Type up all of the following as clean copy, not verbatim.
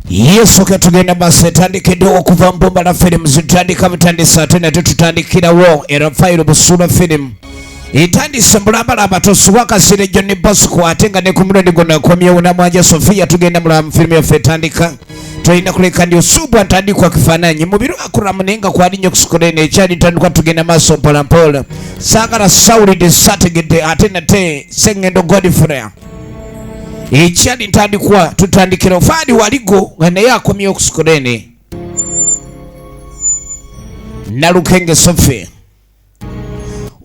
Yesu katugenda basetandikidde okuva mbumba la firimu zitandika butandisa ate nate tutandikirawo era fayiro busula firimu itandise mbulambalamba tosuwa kasire John Bosco ate nga ne ku mulundi guno akomyewo Namwanja Sofia tugenda mulamba firimu yaffe etandika tulina kuleka ndi osuubwa ntandikwa kifaananyi mubiro akulamu naye nga kwali nnyo kusikolene ekyali ntandikwa tugenda maaso mpolampola saagala sawulidde sategedde ate nate Sengendo Godfrey ekyali ntandikwa tutandikira ofaani waligo nga naye akomyewo kusikolene Nalukenge Sofia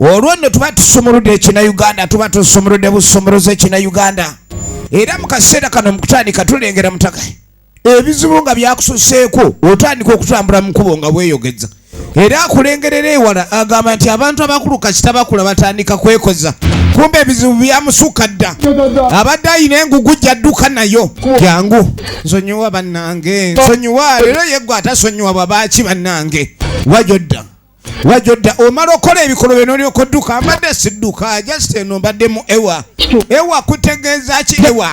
olwo nno tuba tusumuludde ekina-Uganda tuba tusumuludde busumuluzo ekina-Uganda era mu kaseera kano mu kutandika tulengera mutaka ebizibu nga byakususeeko otandika okutambula mu kkubo nga bweyogeza era akulengerera ewala agamba nti abantu abakulu kasita bakula batandika kwekoza kumbe ebizibu byamusuka dda abadde ayina engugu gyadduka nayo jangu nsonyiwa bannange nsonyiwa leero yeggwe atasonyiwa bwabaki bannange wajodda omala okola ebikolo n'olyoka odduka mbadde sidduka just eno mbaddemu ewa kutegeeza ki ewa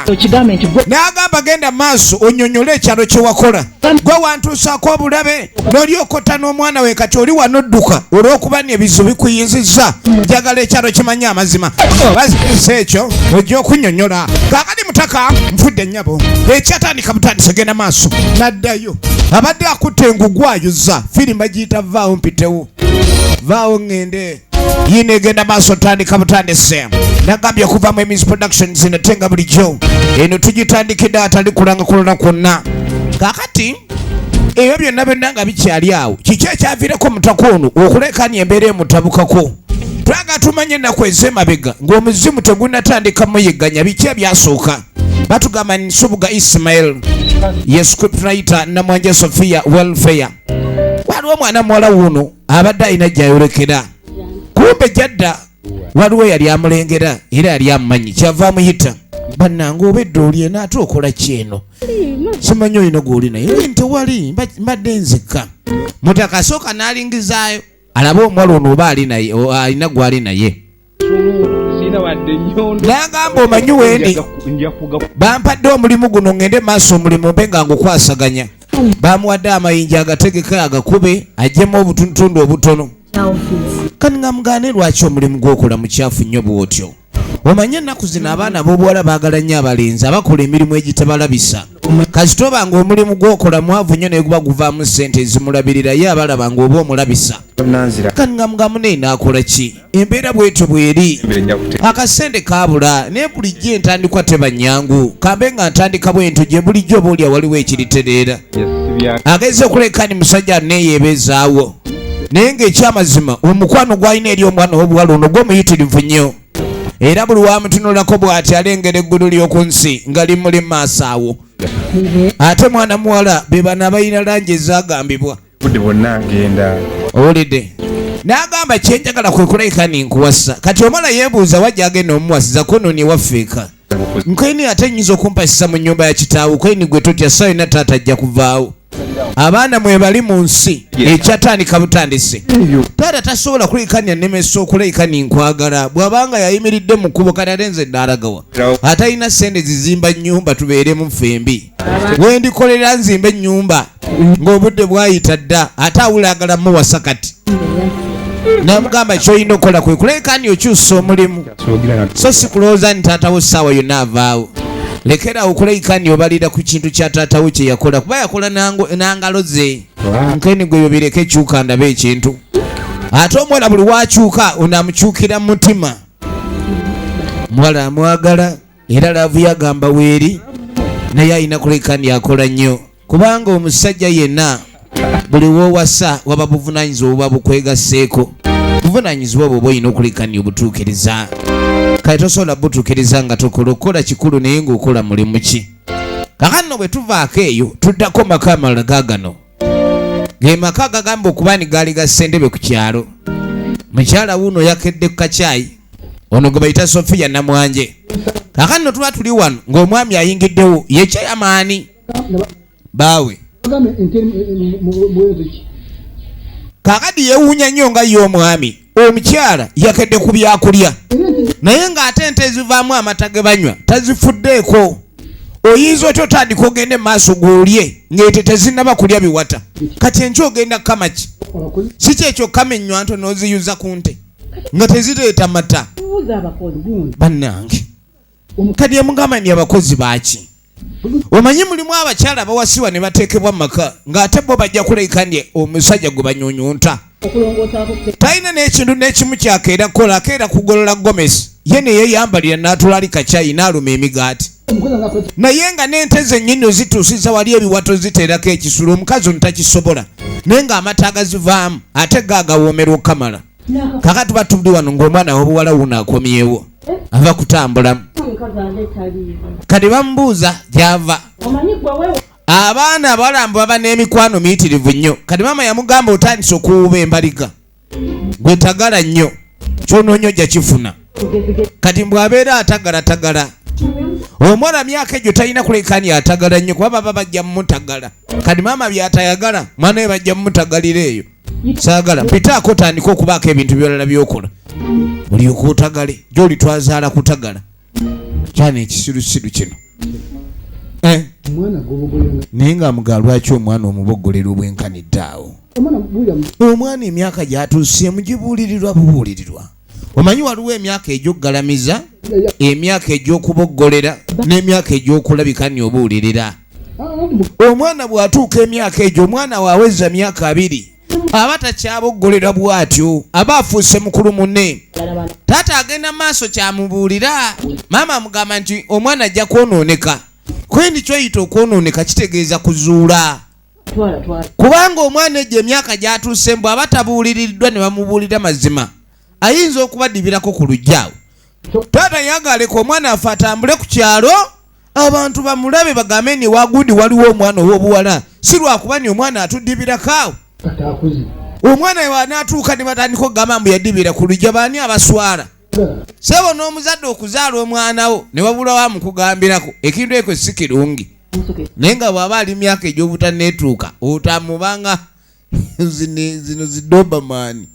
n'agamba genda maaso onyonyole ekyalo kye wakola gwe wantuusaako obulabe n'olyoka otta n'omwana we kati oli wano odduka olw'okuba ebizibu bikuyinzizza njagala ekyalo kimanye amazima bazisa ekyo ojja okunyonyola kaakati mutaka nfudde nnyabo ekyatandika butandise genda maaso n'addayo abadde akutte engugu ayuza firimu bagiyita vaawo mpitewo vaawo ngende yine egenda maaso tandika butandise nagambye okuva mu Emis Productions netenga bulijjo eno tugitandikidde atali kulanga kulona kwonna kakati ebyo byonna byonna nga bikyali awo kiki ekyaviireko omutaka ono okulekanya embeera emutabukako twaga tumanye ennaku ez'emabega ng'omuzimu tegunnatandika muyigganya biki ebyasooka batugamba Nsubuga Ismail ye scriptwriter Namwanja Sofia welfare waliwo omwana muwala wuno abadde alina gy'ayolekera kumbe jadda waliwo yali amulengera era yali amumanyi kyava amuyita bannange obedde oli eno ate okola kyeno simanyi olina gw'oli naye nti wali mbadde nzekka mutaka asooka n'alingizaayo alabe omuwala ono oba alina gw'ali naye n'agamba omanyi wendi bampadde omulimu guno ngende maaso omulimu mbe nga ngukwasaganya bamuwadde amayinja agategeka agakube ajjemu obutundu obutono kani nga mugaane lwaki omulimu gwokola mukyafu nnyo bwotyo omanye ennaku zino abaana b'obuwala baagala nnyo abalenzi abakola emirimu egitabalabisa kasita oba nga omulimu gwokola mwavu nnyo naye guba guvaamu ssente ezimulabirira ye abalaba nga oba omulabisa kani nga mugamu naye naakola ki embeera bwetyo bweri akasente kaabula naye bulijjo entandikwa teba nnyangu kambe nga ntandika bwento gye bulijjo oba olya waliwo ekiritereera ageze okulekani musajja neyeebezaawo naye ng'ekyamazima omukwano gw'alina eri omwana w'obuwala ono gw'omuyitirivu nnyo era buli wamutunulako bw'ati alengera eggulu ly'oku nsi nga limuli maaso awo ate mwana muwala be bano abalina langi ezaagambibwa owulidde n'agamba kyenjagala kwe kulekani nkuwasa kati omala yeebuuza wajja agenda omuwasiza konooni waffeeka nkaini ate nnyinza okumpasisa mu nnyumba ya kitaawo kaini gwe totya sayina taata ajja kuvaawo abaana mwe bali mu nsi ekyatandika butandise taata tasobola kulekanya nemesa okulekani nkwagala bw'abanga yayimiridde mu kkubo kati ate nze ddalagawa ate alina sente zizimba nnyumba tubeeremu fembi wendikolera nzimba ennyumba ng'obudde bwayita dda ate awulagala muwasa kati namugamba kyolina okukola kwe kulekani okyusa omulimu so si kulowooza nti taatawo ssaawa yonna avaawo lekera okuleikani obalira ku kintu kya taatawo kye yakola kuba yakola n'angalo ze nkeni gwe bireke kyuka ndabe ekintu ate omuwala buli wakyuka onaamukyukira mu mutima muwala amwagala era laavu yagamba weeri naye alina kuleikani akola nnyo kubanga omusajja yenna buli woowasa waba buvunanyizibwa buba bukwegasseeko buvunanyizibwa bwe oba olina okuleikani obutuukiriza kale tosobola butuukiriza nga tokola kikulu naye ng'okola mulimu ki kakano bwe tuvaako eyo tuddako maka amalala gaagano ge maka gagamba okuba ni gaali ga ssentebe ku kyalo mukyala wuuno yakedde ku kacaayi ono gwe bayita Sofia Namwanje kakano tuba tuli wano ng'omwami ayingiddewo yekyayamaani baawe kakadi yeewuunya nnyo nga ye omwami omukyala yakedde ku byakulya naye ng'ate ente ezivaamu amata ge banywa tazifuddeeko oyinza otya otandika ogende maaso gwolye ng'ete tezinnaba kulya biwata kati enkya ogenda kamaki si kyekyo kama ennywanto n'oziyuza ku nte nga tezireeta mata bannange kadi emugamba ndi abakozi baaki omanyi mulimu abakyala bawasiwa ne bateekebwa maka ng'ate bo bajja kuleeka ndi omusajja gwe banyonyonta talina n'ekintu n'ekimu kyakeera kukola akeera kugolola gomesi ye ne yeeyambalira n'atulalika cyayi n'aluma emigaati naye nga n'ente zennyini ozituusiza wali ebiwato ziteerako ekisulo omukazi ono takisobola naye ng'amata agazivaamu ate gaagawoomerwa okamala kaka tuba tuli wano ng'omwana w'obuwala wuno akomyewo ava kutambulamu kati bamubuuza gy'ava abaana abalambu baba n'emikwano miyitirivu nnyo kati maama yamugamba otandise okuwuba embaliga gwe tagala nnyo kyonoonya ojja kifuna kati bw'abeera atagalatagala omwana myaka egyo talina kulekani atagala nnyo kuba baba bajja mumutagala kati maama byatayagala mwana we bajja mumutagalira eyo saagala mpitaako otandika okubaako ebintu byolala byokola olyoka otagale gy'oli twazaala kutagala kyana ekisirusiru kino naye ng'amugaa lwaki omwana omubogolera obwenkanidde awo omwana emyaka gy'atuuseemu gibuulirirwa bubuulirirwa omanyi waliwo emyaka egy'okgalamiza emyaka egy'okubogolera n'emyaka egy'okulabika nyobuulirira omwana bw'atuuka emyaka egyo omwana waaweza myaka 2 aba takyabogolera bw'atyo aba afuuse mukulu munne taata agenda maaso kyamubuulira maama amugamba nti omwana ajja kwonooneka kwendi kyoyita okwonooneka kitegeeza kuzuula kubanga omwana egyo emyaka gy'atuusemu aba tabuuliriddwa ne bamubuulira mazima ayinza okubadibirako ku lujjaawo taata yagaleka omwana afe atambule ku kyalo abantu bamulabe bagambe ni wagudi waliwo omwana ow'obuwala si lwakuba ni omwana atudibirako awo omwana wanaatuuka ne batandika okugamba mbu yadibira ku lujja baani abaswala sebo n'omuzadde okuzaala omwana wo ne wabula wamukugambirako ekintu ekyo si kirungi naye nga bw'aba ali myaka egy'obutaneetuuka otamubanga zino zidobamaani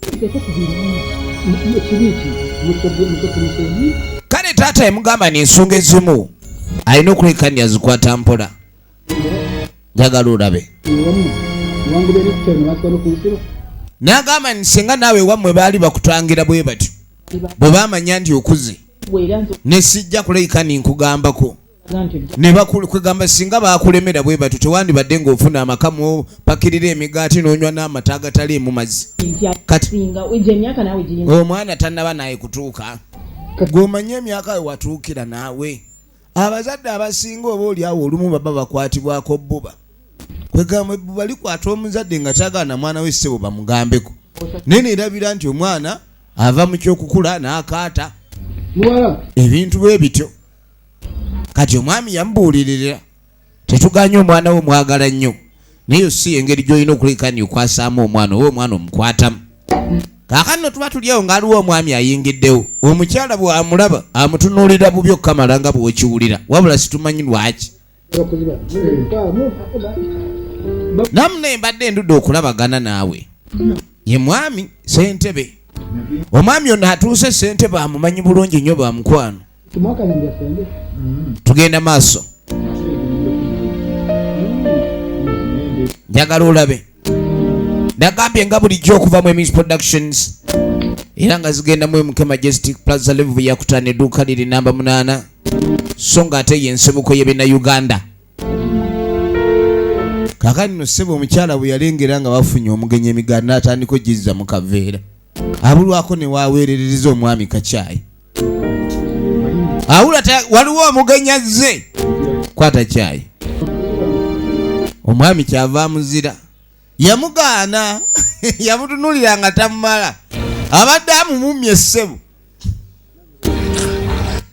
kale taata yamugamba n'ensonga ezimu alina okulekani azikwata mpola njagala olabe n'agamba nti singa naawe wammwe baali bakutangira bwe batyo bwe baamanya nti okuze ne sijja kulekani nkugambako ne bakwegamba singa baakulemera bwe batyo tewandibadde ng'ofuna amaka mupakirira emigaati n'onywa n'amata agataliimu mazzi kati omwana tannaba naye kutuuka gw'omanye emyaka we watuukira naawe abazadde abasinga oba oliawo olumu baba bakwatibwako bbuba kwegamba ebbuba likwata omuzadde nga kyagaana mwana we ssebo bamugambeko naye neerabira nti omwana ava mu kyokukula n'akaata ebintu bwe bityo kati omwami yamubuulirira tetuganye omwana we mwagala nnyo naye si engeri gy'olina okulekani okwasaamu omwana oba omwana omukwatamu kaakano tuba tulyawo ng'aliwo omwami ayingiddewo omukyala bw'amulaba amutunuulira bubi okukamala nga bw'okiwulira wabula situmanyi lwaki namunaye mbadde endudde okulabagana naawe ye mwami Ssentebe omwami ono atuuse Ssentebe amumanyi bulungi nnyo bamukwano tugenda maaso njagala olabe nagambye nga bulijjo okuva mu Emis Productions era nga zigenda mu MK Majestic Plaza Level yakutana edduuka liri namba 8 so nga ate yensibuko y'ebina Uganda kakani no ssebo omukyala bwe yalengera nga bafunye omugenyi emigaati n'atandika ogizza mu kaveera abulwako ne waaweerereza omwami kacaayi awula waliwo omugenyi azze kwata caayi omwami kyava amuzira yamugaana yamutunulira nga tamumala abadde amumumye essebo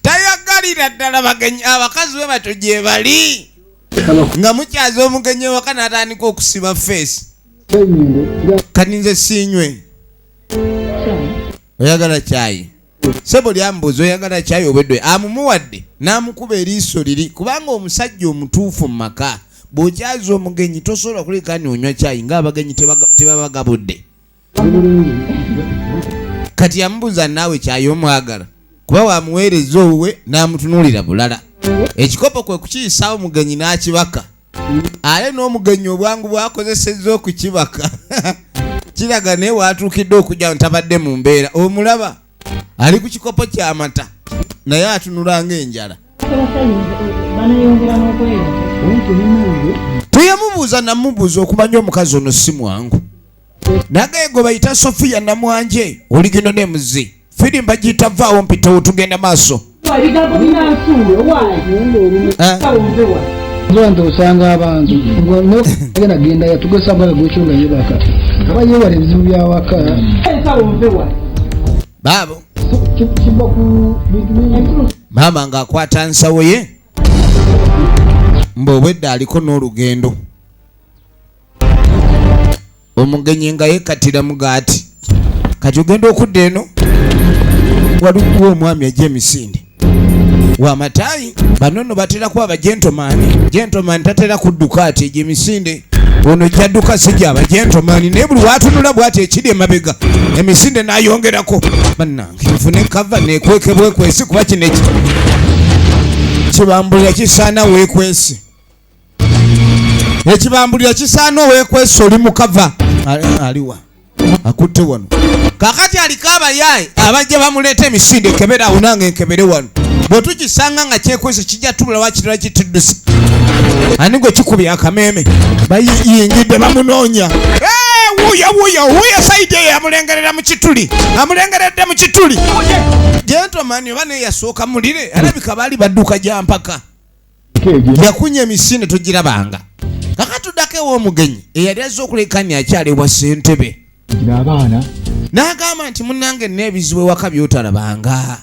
tayagalira ddala bagenyi abakazi be batyo gye bali nga mukyaza omugenyi waka n'atandika okusima feesi kati nze siinywe oyagala caayi ssebo lyambuuza oyagala caayi obwedde amumuwadde n'amukuba eriiso liri kubanga omusajja omutuufu mu maka bw'okyaza omugenyi tosobola kulekani onywa caayi ng'abagenyi tebabagabudde kati yamubuuza naawe caayi omwagala kuba wamuweereza owuwe n'amutunuulira bulala ekikopo kwe kukiyisaawo mugenyi n'akibaka ale n'omugenyi obwangu bwakozesezza okukibaka kiraga naye waatuukidde okujja ntabadde mu mbeera omulaba ali ku kikopo ky'amata naye atunula ng'enjala teyamubuuza namubuuza okumanya omukazi ono si mwangu nagego bayita Sofiya Namwanje oligino nemuzi firimba giyita vaawo mpitewo tugenda maaso Zonto usanga abantu ngo genda genda yatugesa bwa gochunga yibaka abaye wale bizibu bya waka babo mama ng'akwata nsawo ye mb'obwedda aliko n'olugendo omugenyi nga yeekatira mugaati kati ogenda okudda eno waliwo omwami ajja emisinde w'amataayi banono batera kuba abagentomani tatera kudduka ati egyo emisinde ono gyadduka si gy'abagentomani naye buli waatunula bw'ati ekiri emabega emisinde n'ayongerako bannange nfune kava neekweke bwekwesi kuba kino ekibambulira kisaana weekwesi ekibambulira kisaana weekwesi oli mukava aliwa akutte wano kakati aliko abayaayi abajja bamuleeta emisinde ekebera awo nange nkebere wano bwe tukisanga nga kyekwese kijja tubula wakirala kituddusa ani gwe kikubye akameme bayingidde bamunoonya wuuya saidi eyo amulengeredde mu kituli gentomani oba naye yasooka mulire alabika baali badduka gyampaka yakunya emisinde tugirabanga kakatuddako ew'omugenyi eyali azze okulekani akyali ewa ssentebe n'agamba nti munnange n'ebizibu ewaka by'otalabanga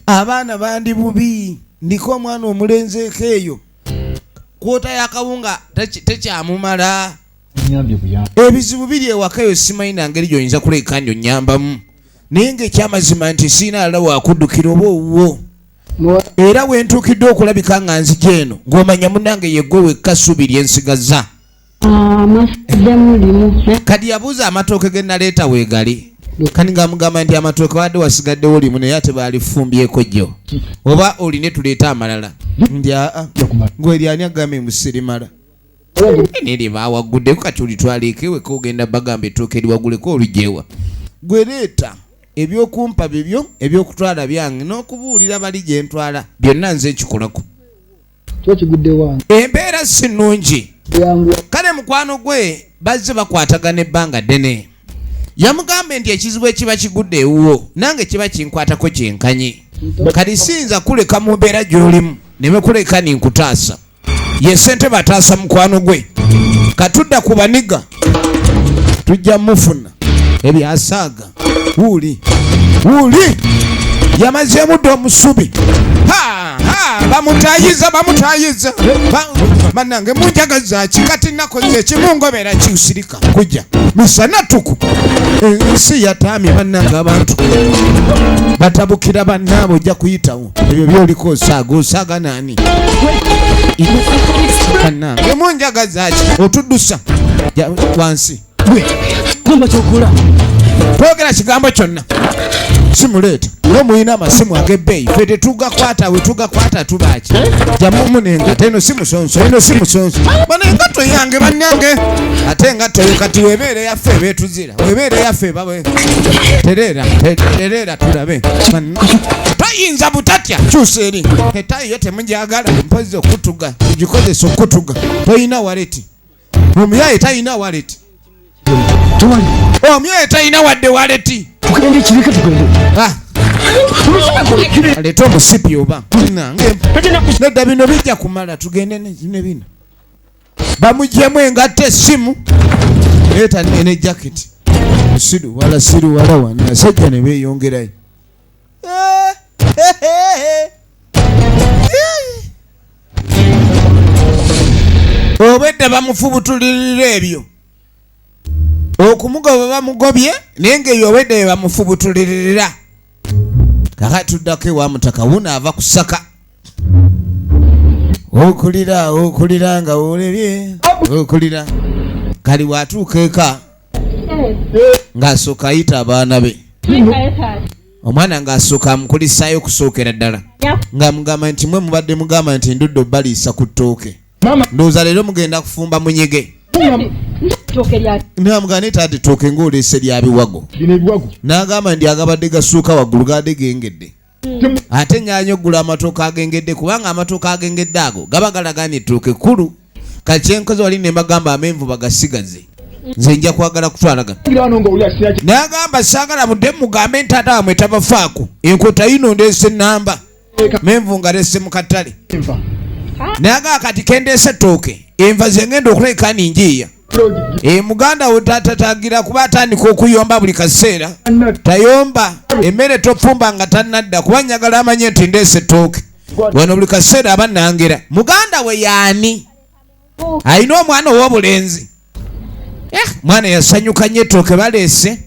abaana bandi bubi ndiko omwana omulenzeeko eyo kwota yakawunga tekyamumala ebizibu biri ewaka eyo simanyi nangeri gy'oyinza kulekani onyambamu naye ng'ekyamazima nti siina alala wakuddukira oba owuwo era wentuukidde okulabika nga nzija eno ng'omanya munnange yeggwe wekka ssuubi lyensigaza kati yabuuza amatooke ge naleeta weegali kani ng'amugamba nti amatooke wadde wasigaddewo limu naye ate baalifumbyeko jjo oba oline tuleeta amalala ndi aa ng'eryani agamba emusirimala neribaawaguddeko kati olitwaleeko eweka ogenda bagamba ettooke eriwaguleko olugyewa gwe leeta ebyokumpa bibyo ebyokutwala byange n'okubuulira bali gye ntwala byonna nze ekikolako embeera si nnungi kale mukwano gwe bazze bakwatagana ebbanga ddene yamugambe nti ekizibu ekiba kigudde ewuwo nange kiba kinkwatako kyenkanye kati siyinza kuleka mu mbeera gy'olimu neme kuleka ninkutaasa ye ssentebe ataasa mukwano gwe katudda ku baniga tujja mufuna ebyasaaga wuuli yamazeemu dda omusubi bamutayiza bannange munjagazaaki kati nakoze ekimungobera kiusirika kujja misana tuku ensi yataamye bannange abantu batabukira bannaabo ojja kuyitawo ebyo byoliko osaaga naani bannange munjagazaaki otuddusa wansi twogera kigambo kyonna simuleeta ng'omuyina amasimu ag'ebbeeyi ffe tetugakwata we tugakwata tubaki jamumunengata eno si musonso bano engatto yange bannange ate engatto yo kati webeere yaffe ebeetuzira webeere yaffe bawe terera tulabe toyinza butatya kyusa eri etayi yo temujagala mpozi okutuga tugikozesa okutuga toyina waleti omuyaye tayina waleti omyoyo talina wadde waleti aleta omusipi oba nedda bino bijja kumala tugende ne bino bamugyemu engatta essimu leeta ne jaketi siru wala wano asajja ne beeyongerayo obwedda bamufubutulirira ebyo okumugoba bamugobye naye ng'eyo obwedde bamufubutulirira kaka tuddako ewa mutaka wuno ava kusaka okulira nga olebye okulira kali watuuka eka ng'asooka ayita abaana be omwana ng'asooka amukulisaayo okusookera ddala nga mugamba nti mwe mubadde mugamba nti ndudde obbaliisa ku ttooke Mama ndowooza leero mugenda kufumba munyege namugamba naye taate ttooke ng'oleese lya biwago bino ebiwago n'agamba ndi agabadde gasuuka waggulu gaadde gengedde ate nyaanya oggula amatooke agengedde kubanga amatooke agengedde ago gaba galagaanye ettooke kkulu kati kyenkoze wali ne mbagamba amenvu bagasigaze nze nja kwagala kutwala gano n'agamba saagala mudde mugambe ntaata wamwe tabafaako enkota yino ndeese nnamba menvu nga leese mu katale n'agamba kati kendeese ettooke enva ze ngenda okuleka ninjiiya muganda wo tatagira kuba atandika okuyomba buli kaseera tayomba emmere tofumba nga tannadda kuba njagala amanye nti ndeese ettooke wano buli kaseera aba nangera muganda we yaani alina omwana ow'obulenzi mwana yasanyuka nnyo ettooke baleese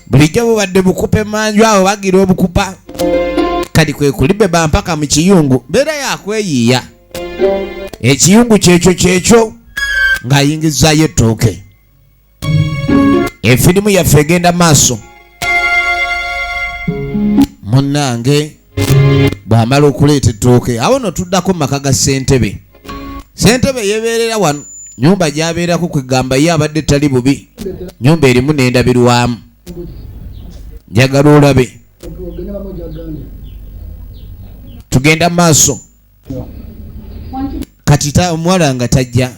bulijjo bubadde bukupa emanju awo bagira obukupa kati kwe kulibeba mpaka mu kiyungu mbeera yakweyiiya ekiyungu kyekyo ng'ayingizaayo ettooke efirimu yaffe egenda maaso munnange bw'amala okuleeta ettooke awo no tuddako mu maka ga ssentebe yebeerera wano nyumba gy'abeerako kwegamba ye abadde tali bubi nyumba erimu n'endabirwamu njagala olabe tugenda maaso kati omuwala nga tajja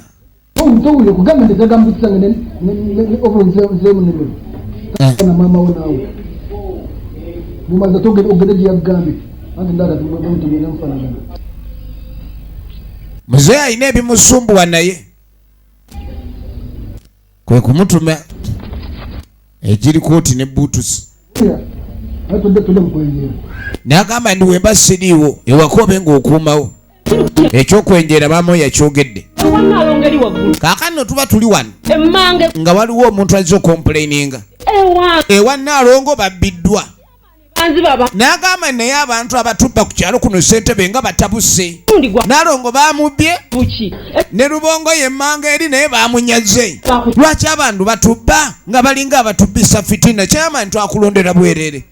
muzeeyi alina ebimusumbuwa naye kwe kumutuma ekirikooti ne buutusi n'agamba ndi wemba siriiwo ewaka obe ng'okuumawo ekyokwenjeera maama yakyogedde kaakano tuba tuli wano nga waliwo omuntu azze okompuleyininga ewa Naalongo babbiddwa n'agamba naye abantu abatubba ku kyalo kuno ssentebe nga batabuse Naalongo baamubye ne Lubongo yemmanga eri naye baamunyaze lwaki abantu batubba nga balinga abatubbisa fitina kyamani twakulondera bwerere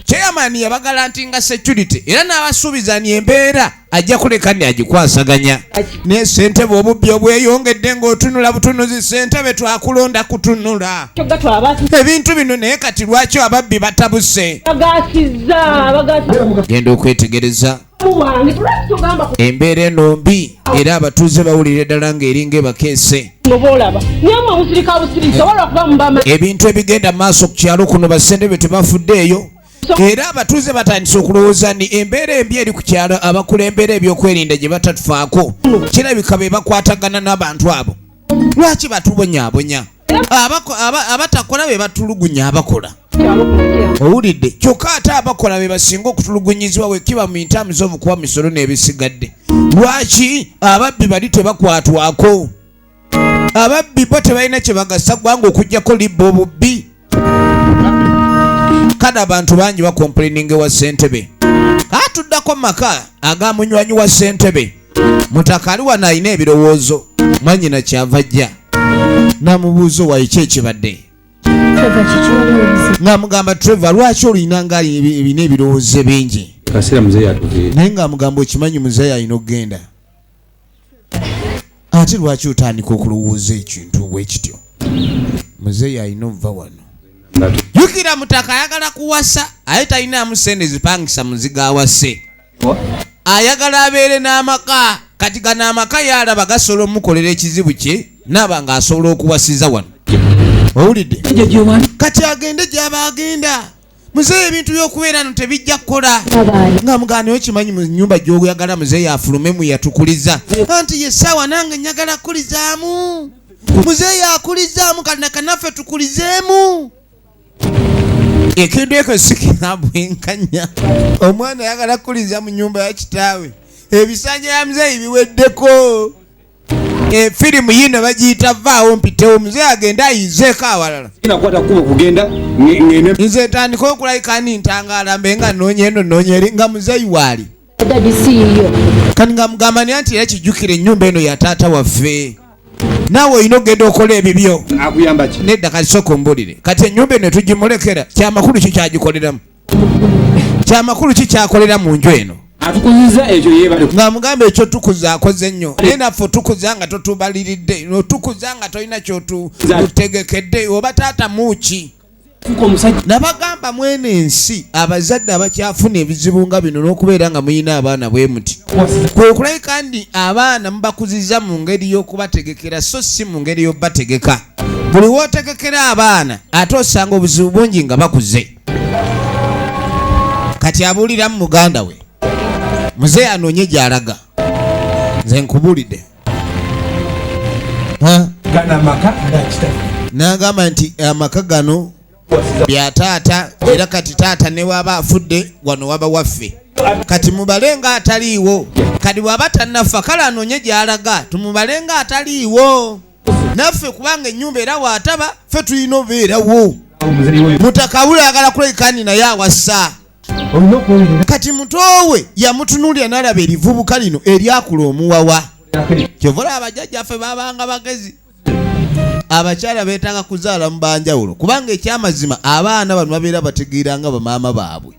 kyeyamani yabagala nti nga security era n'abasuubiza ni embeera ajja kuleka ne agikwasaganya ne ssentebe obubbi obweyongedde ng'otunula butunuzi ssentebe twakulonda kutunula ebintu bino naye kati lwaki ababbi batabuse genda okwetegereza embeera eno mbi era abatuuze bawulira eddala ng'eringa ebakeese ebintu ebigenda mu maaso ku kyalo kuno bassentebe tebafuddeeyo era abatuuze batandise okulowooza ni embeera embi eri ku kyalo abakulembera ebyokwerinda gye batatufaako kirabika be bakwatagana n'abantu abo lwaki batubonyaabonya abatakola be batulugunya abakola owulidde kyokka ate abakola be basinga okutulugunyizibwa wekiba mu ntami z'obukuba misolo n'ebisigadde lwaki ababbi bali tebakwatwako ababbi bo tebalina kye bagasa gwanga okugjako libba obubbi kada abantu bangi bakomplaining wa ssentebe katuddako mu maka agamunywanyi wa ssentebe mutaka ali wano alina ebirowoozo mwanyina kyava jja namubuuza owaye ki ekibadde ng'amugamba Trevor lwaki olina nga ebina ebirowoozo bingi naye ng'amugamba okimanyi muzeeyi alina okugenda ate lwaki otandika okulowooza ekintu bwe kityo muzeeyi alina ova wano yukira mutaka ayagala kuwasa aye talinaamu sente zipangisa muziga awase ayagala abeere n'amaka kati gano amaka yalaba gasobola omukolera ekizibu kye naaba ng'asobola okuwasiza wano owulidde kati agende gy'aba agenda muzeeyi ebintu by'okubeera no tebijja kukola nga mugaanayo kimanyi mu nnyumba gy'oyagala muzeeyi afulumemu yatukuliza anti yessaawa nange nyagala kukulizaamu muzeeyi akulizaamu kanaffe tukulizeemu ekintu ekyo sikinabwenkanya omwana ayagala kukuliza mu nnyumba ya kitaawe ebisanja ya muzeeyi biweddeko firimu yino bagiyita vaawo mpitewo muzeeyi agenda ayizeeko awalala nze tandika okulayika ni ntangaala mbe nga noonya eno noonya eri nga muzeeyi waali kati nga mugamba ni anti era kijjukira ennyumba eno ya taata waffe naawe olina ogenda okola ebibyo nedda kati sooka ombulire kati ennyumba eno tugimulekera kyamakulu ki kyagikoleramu kyamakulu ki kyakolera mu nju eno atukuziza ekyo yeebale ng'amugamba ekyo tukuza akoze nnyo naye naffe tukuza nga totubaliridde notukuza nga tolina kyotutegekedde oba taata muuki nabagamba mwene ensi abazadde abakyafuna ebizibu nga bino n'okubeera nga muyina abaana bwe muti kwe kulabika ndi abaana mubakuziza mu ngeri y'okubategekera so si mu ngeri y'obategeka buli wootegekera abaana ate osanga obuzibu bungi nga bakuze kati abuuliramu muganda we muzeeyi anoonye gy'alaga nze nkubulidde n'agamba nti amaka gano bya taata era kati taata ne waba afudde wano waba waffe kati mubalenga ataliiwo kati bw'aba tannafa kale anoonye gy'alaga tumubalenga ataliiwo naffe kubanga ennyumba era waataba ffe tulina obeerawo mutakawule ayagala kulekani naye awassa kati mutowe yamutunuulira n'alaba erivubuka lino eryakula omuwawa kyovula abajjajjaffe babanga bagezi abakyala beetaaga kuzaala mu banjawulo kubanga ekyamazima abaana bano babeera bategeeranga bamaama baabwe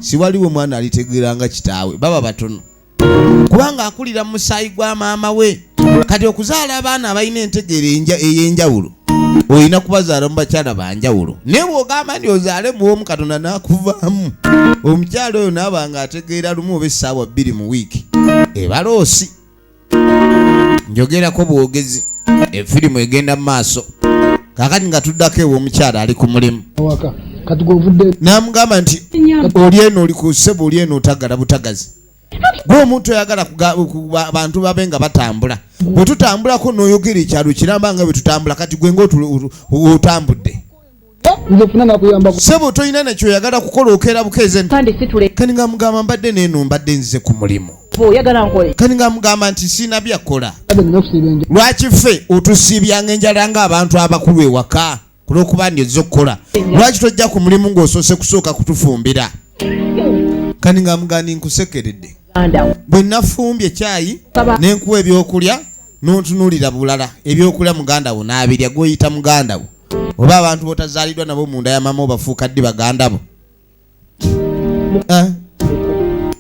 si waliwo mwana alitegeeranga kitaawe baba batono kubanga akulira mu musaayi gwa maama we kati okuzaala abaana abalina entegeero ey'enjawulo olina kubazaala mu bakyala banjawulo naye bw'ogamba nti ozaale muwomu katonda n'akuvaamu omukyala oyo naaba nga ategeera lumu oba essaawa 2 mu wiiki ebaloosi njogerako bwogezi efirimu egenda mu maaso kakati nga tuddako ewo omukyala ali ku mulimu n'amugamba nti oli eno oli ku ssebo oli eno otagala butagazi gwe omuntu oyagala abantu babe nga batambula bwe tutambulako n'oyogera ekyalo kiramba nga bwe tutambula kati gwe ngaotambudde ssebo tolina nekyoyagala kukola okeera bukeeze kani nga mugamba mbadde neeno mbadde nzize ku mulimu kani nga mugamba nti siina byakola lwaki ffe otusiibyanga enjala ng'abantu abakulu ewaka kulwokuba ndi ozze okukola lwaki tojja ku mulimu ng'osoose kusooka kutufumbira kani nga mugandi nkusekeredde bwe nafumbye caayi nenkuwa ebyokulya n'ontunuulira bulala ebyokulya muganda wo n'abirya gw'oyita muganda wo oba abantu botazaaliddwa nabo munda ya mama obafuuka ddi baganda bo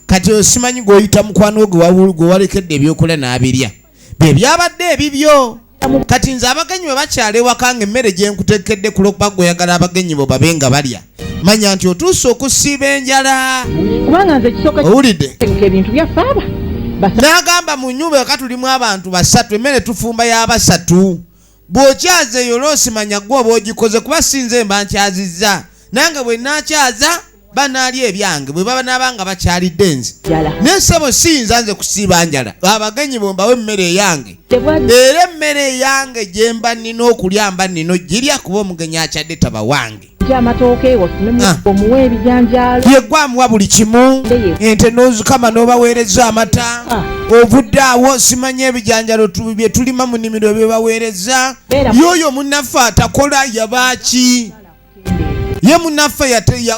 kati osimanyi gw'oyita mukwano gwe walekedde ebyokulya n'abirya bye byabadde ebibyo kati nze abagenyi bwe bakyala ewaka nga emmere gye nkutekedde kulwokuba gw'oyagala abagenyi bo babe nga balya manya nti otuuse okusiiba enjala owulidde ebintu byaffe aba n'agamba mu nnyumba eka tulimu abantu 3 emmere tufumba y'aba3 bw'okyaza eyo loosimanya gwe oba ogikoze kuba sinze mba nkyazizza nange bwe naakyaza banaalya ebyange bwe baba naabanga bakyalidde nze naye ssebo siyinza nze kusiiba njala abagenyi bombawo emmere eyange era emmere eyange gye mba nnina okulya mba nnina ogirya kuba omugenyi akyadde taba wange amatooke omuwa ebijanjaalo yegwamuwa buli kimu ente n'ozikama n'obaweereza amata ovudde awo simanya ebijanjalo bye tulima mu nnimiro bye baweereza yoyo munnaffe atakola yabaaki ye munnaffe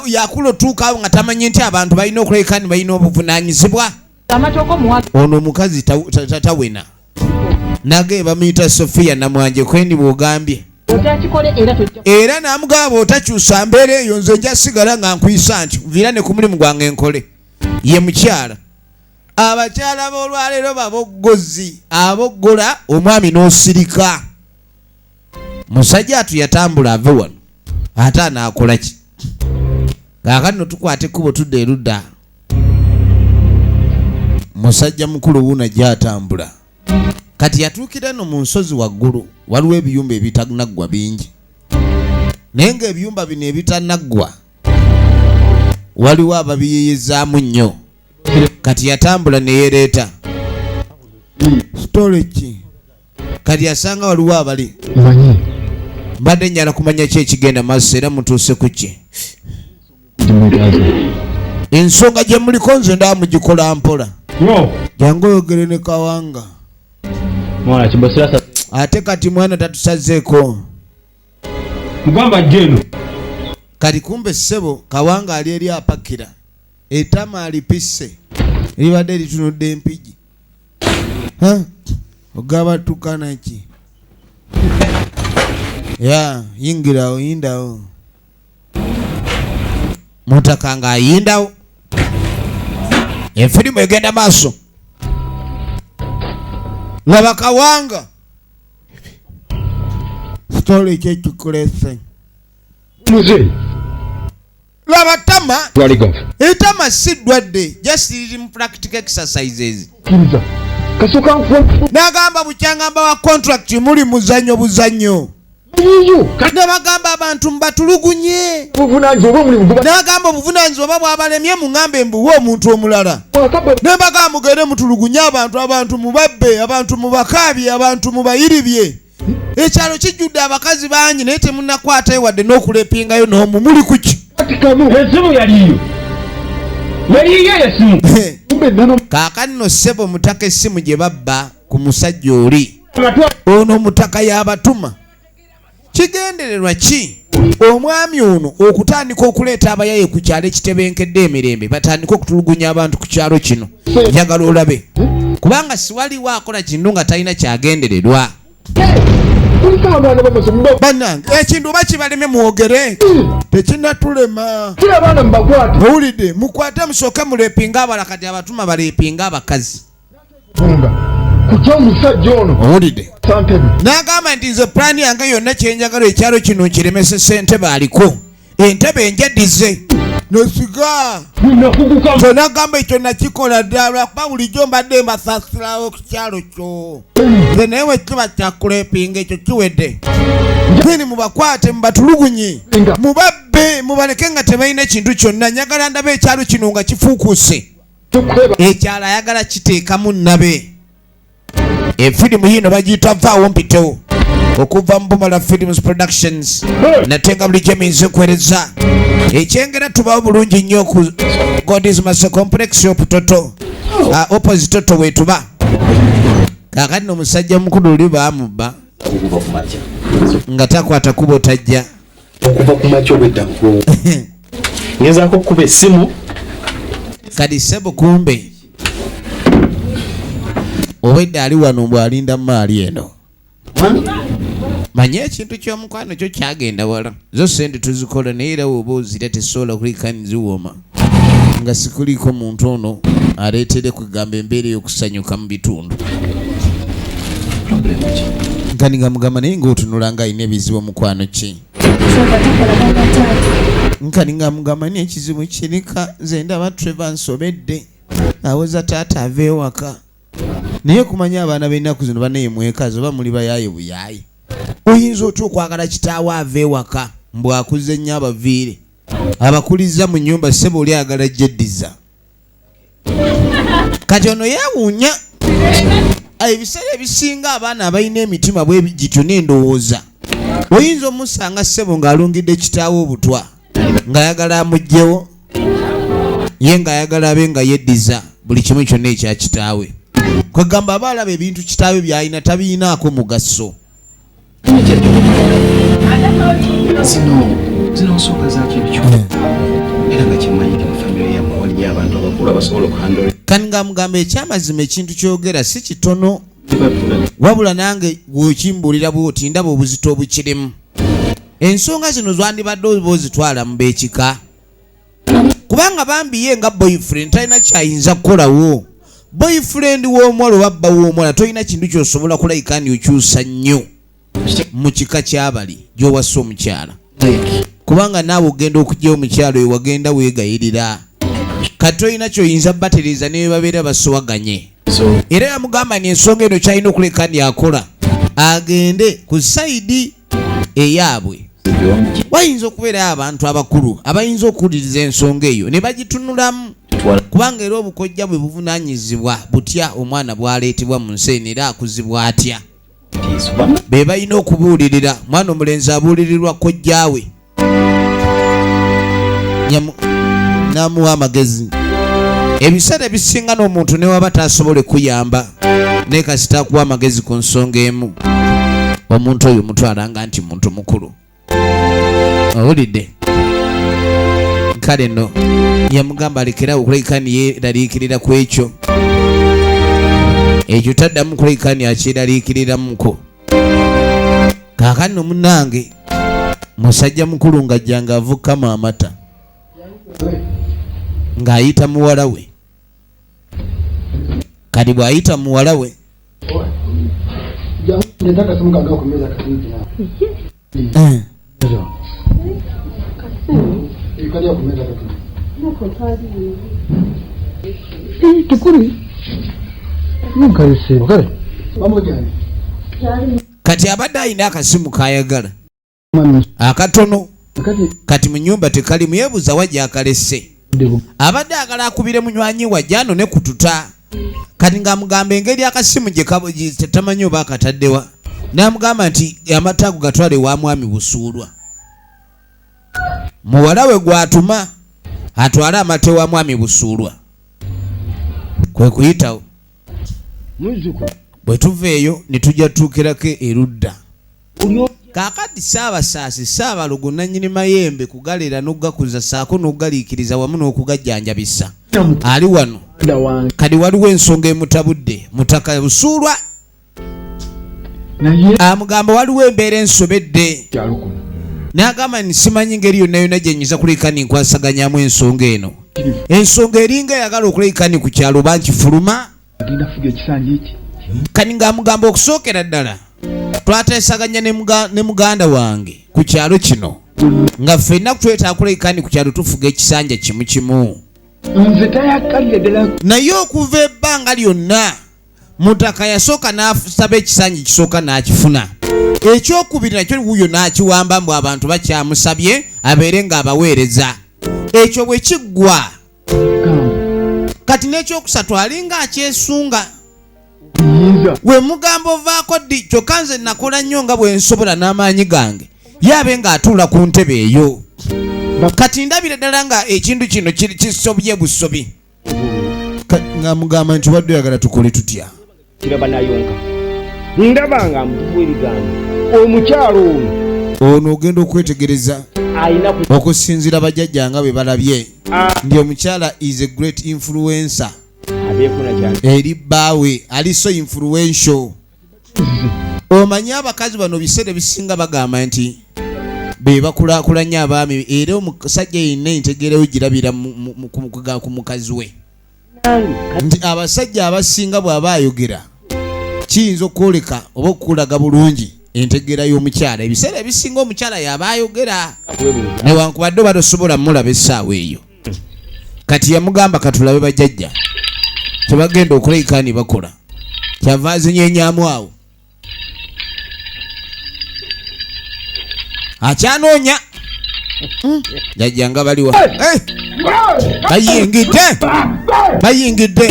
yakula otuukawo nga tamanye nti abantu balina okulabika ni balina obuvunaanyizibwa ono omukazi tatawena nage bamuyita Sofiya Namwanje kwendi bw'ogambye era n'amugamba otakyusa mbeera eyo nze nja sigala nga nkuyisa nti nviira ne ku mulimu gwange nkole ye mukyala abakyala b'olwaleero baboggozi aboggola omwami n'osirika musajja atu yatambula ave wano ate anaakola ki kaakati no tukwate ekkubo tudda erudda musajja mukulu wuuna gy'atambula kati yatuukira no mu nsozi waggulu waliwo ebiyumba ebitanaggwa bingi naye ng'ebiyumba bino ebitanaggwa waliwo ababiyeyezaamu nnyo kati yatambula ne yeereeta storage kati yasanga waliwo abali mbadde njala kumanya ki ekigenda maaso era mutuuse ku ki ensonga gye muliko nze ndaba mugikola mpola jangu oyogere ne Kawanga ate kati mwana tatusazeeko mugamba jeno kati kumbe ssebo Kawanga ali eri apakira etama alipisse libadde litunudde empigi ogaba tukana ki ya yingirawo yindawo mutaka nga ayindawo Efirimu egenda maaso. Laba Kawanga. Story kyekikulese. Muze. Laba Tama. Waligo. Etama si ddwadde. Just in practical exercises. Kiriza. Kasoka nfu. Nagamba bukyangamba wa contract muli muzanyo buzanyo. Yiyo. Nabagamba abantu mbatulugunye. Buvunanzibwa muli muguba. Nagamba obuvunanyizibwa bwabalemye mungambe mbuwa omuntu omulala. Nebagamba mugende mutulugunye abantu mubabbe, abantu mubakaabye, abantu mubayiribye. Ekyalo kijjudde abakazi bangi naye temunnakwata ewadde n'okulepingayo n'omu muli kuki. Esimu yaliyo. Yaliyo esimu. Kaakano nno ssebo mutaka essimu gye babba ku musajja oli. Ono mutaka y'abatuma. Kigendererwa ki? Omwami ono okutandika okuleeta abayaye ku kyalo ekitebenkedde emirembe batandika okutulugunya abantu ku kyalo kino. Njagala olabe. Kubanga siwaliwo akola kintu nga talina kyagendererwa. Bannange ekintu oba kibaleme mwogere. Tekinnatulema. Owulidde mukwate musooke mulepinga abala kati abatuma balepinga abakazi. Kutya omusajja ono. Owulidde. N'agamba nti nze pulaani yange yonna kyenjagala ekyalo kino nkiremese ssentebe aliko. Entebe enjadize. Nosiga. Nze n'agamba ekyo nakikola ddala kuba bulijjo mbadde mbasaasirawo ku kyalo kyo. Nze naye bwe kiba kyakulepinga ekyo kiwedde. Then mubakwate mubatulugunye. Mubabbe mubaleke nga tebalina kintu kyonna. Njagala ndabe ekyalo kino nga kifuukuse. Ekyalo ayagala kiteekamu nnabe. Efirimu yino bagiyita Vaawo Mpitewo okuva mu Bumala Films Productions. Natenga buli gyemiyinza okuweereza ekyengera tubawo bulungi nnyo ku God's Mercy Complex Oputoto opposite Toto wetuba. Kaakati omusajja mukulu oli baamubba nga takwata kubo tajja okuva ku makya obweddamu ngezaako okuba essimu kati ssebo kumbe obwedda ali wano mbw alinda maali eno. Manye ekintu ky'omukwano kyo kyagenda wala. Zo sente tuzikola naye era woba ozira tesobola kulika niziwooma. Nga sikuliko muntu ono aleetere kugamba embeera y'okusanyuka mu bitundu. Nkani nga mugamba naye ng'otunula ng'alina ebizibu mukwano ki. Nkani nga mugamba naye ekizibu kirika nze ndaba Trevor nsobedde awoza taata ava ewaka. Naye kumanya abaana b'ennaku zino banaye mwekazi oba muli bayaaye buyaaye. Oyinza otya okwagala kitaawo ava ewaka mbw akuze nnyo abaviire abakuliza mu nnyumba ssebo oli ayagala jeddiza. Kati ono yeewuunya. Ebiseera ebisinga abaana abalina emitima bwe gityo n'endowooza oyinza omusanga ssebo ng'alungidde kitaawo obutwa ng'ayagala amuggyewo ye ng'ayagala abe nga yeddiza buli kimu kyonna ekya kitaawe. Kwegamba aba alaba ebintu kitaawe by'alina tabiyinaako mugaso. zino nsooka za kintu kyo era nga kimanyike mu famire yammwe waliyo abantu abakulu abasobola okuhandula. Kani nga mugamba ekyamazima ekintu kyogera si kitono wabula nange bw'okimbuulira bw'oti ndaba obuzito obukirimu. Ensonga zino zwandibadde oba ozitwala mu beekika kubanga bambi ye nga boyfriend talina kyayinza kukolawo. Boyfriend w'omuwala oba bba w'omuwala tolina kintu ky'osobola kulayika ndi okyusa nnyo mu kika ky'abali gy'owassa omukyala kubanga naawe ogenda okuggyawo omukyala oyo wagenda weegayirira kati tolina ky'oyinza batereeza ne babeera basowaganye. Era yamugamba ni ensonga eno kyalina okuleka ndi akola agende ku sayidi eyaabwe. Wayinza okubeerayo abantu abakulu abayinza okuwuliriza ensonga eyo ne bagitunulamu kubanga era obukojja bwe buvunaanyizibwa butya omwana bw'aleetebwa mu nsi eno era akuzibwa atya. Be balina okubuulirira. Mwana omulenzi abuulirirwa kojjaawe n'amuwa amagezi. Ebiseera ebisinga n'omuntu ne waba tasobole kuyamba naye kasita akuwa amagezi ku nsonga emu omuntu oyo mutwalanga nti muntu mukulu. Owulidde? Kale nno yamugamba alekerawo okulabika niyeraliikirira ku ekyo taddamu kulabika ni akyeraliikiriramuko. Kaakati nno munnange musajja mukulu ng'ajjanga avukkamu amata ng'ayita muwala we kati bw'ayita muwala we Nataka simu kaga kumeza kasini ikalia kumeza kasini kikuri mukaise kale pamoja kati abadde ayina akasimu kayagala akatono kati mu nnyumba tekalimu yeebuuza wajja akalese abadde agala akubire munywanyi wajjano ne kututa kati ng'amugamba engeri akasimu gye tetamanyi oba akataddewa n'amugamba nti amata ago gatwale wa mwami Busuulwa muwala we gw'atuma atwale amata wa mwami Busuulwa kwe kuyitawo bwe tuva eyo ne tujja tutuukirako erudda kaakati Ssaabasaasi Ssaabalogo nannyini mayembe kugalera n'ogakuza saako n'ogaliikiriza wamu n'okugajjanjabisa ali wano kati waliwo ensonga emutabudde mutaka Busuulwa amugamba waliwo embeera ensobedde n'agamba nti simanyi ngeri yonna yonna gye nnyinza kuleekani nkwasaganyamu ensonga eno ensonga eringa eyagala okuleekani ku kyalo oba nkifuluma kati ng'amugamba okusookera ddala twateesaganya ne muganda wange ku kyalo kino nga ffenna twetaaga kuleekani ku kyalo tufuga ekisanja kimu kimu naye okuva ebbanga lyonna mutaka yasooka n'asaba ekisanja kisooka n'akifuna ekyokubiri nakyo wuuyo n'akiwamba mbu abantu bakyamusabye abeere ng'abaweereza ekyo bwe kiggwa kati n'ekyokusatu alinga akyesunga we mugamba ovaako ddi kyokka nze nakola nnyo nga bwe nsobola n'amaanyi gange yaabe ng'atuula ku ntebe eyo kati ndabira ddala nga ekintu kino kisobye busobi nga mugamba nti wadde oyagala tukole tutya kiraba nayonka ndaba nga mutuwa ebigambo omukyalo ono ogenda okwetegereza okusinziira bajjajja nga bwe balabye ndi omukyala is a great influencer eri bbaawe ali so influential omanyi abakazi bano biseera bisinga bagamba nti be bakulaakulanya abaami era omusajja yenna entegerewo girabira ku mukazi we nti abasajja abasinga bw'aba ayogera kiyinza okwoleka oba okukulaga bulungi entegeera y'omukyala ebiseera ebisinga omukyala yaba ayogera newankubadde oba tosobola mulaba essaawa eyo kati yamugamba katulabe bajjajja tebagenda okuleekani bakola kyava azinyenyaamu awo akyanoonya jajjanga baliwa bayingidde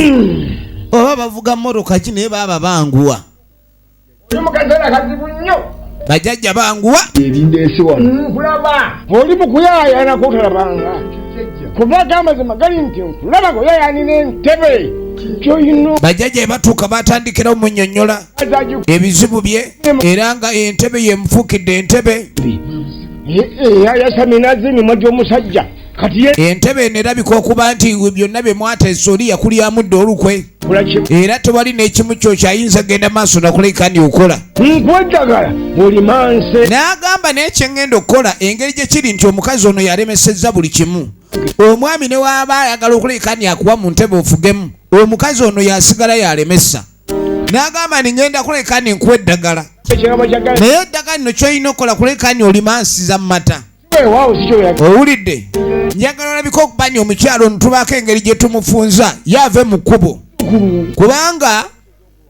oba bavuga mmotoka ki naye baba banguwa bajjajja banguwa ebindeese wano nkulaba oli mukuyaayana kotalabanga kuvaako amazima gali nti nkulaba goyayanina entebe kyoyino bajjajja ebatuuka batandikirawo munnyonnyola ebizibu bye era nga entebe yemufuukidde entebe yasaminaze emimwa gy'omusajja kati entebe eno erabika okuba nti byonna bye mwateesa oli yakulyamudde olukwe era tewali n'ekimu kyo kyayinza genda maaso nakuleekani okola nkweddagala buli manse n'agamba n'ekyengenda okukola engeri gye kiri nti omukazi ono yalemesezza buli kimu omwami ne waaba ayagala okuleekani akuwa mu ntebe ofugemu omukazi ono yasigala yalemesa n'agamba ni ngenda kuleekani nkuwa eddagala naye eddagala lino kyolina okukola kuleekani olimansiza mu mata owulidde njagala olabika okuba ni omukyalo ono tubaako engeri gye tumufunza yaave mu kkubo kubanga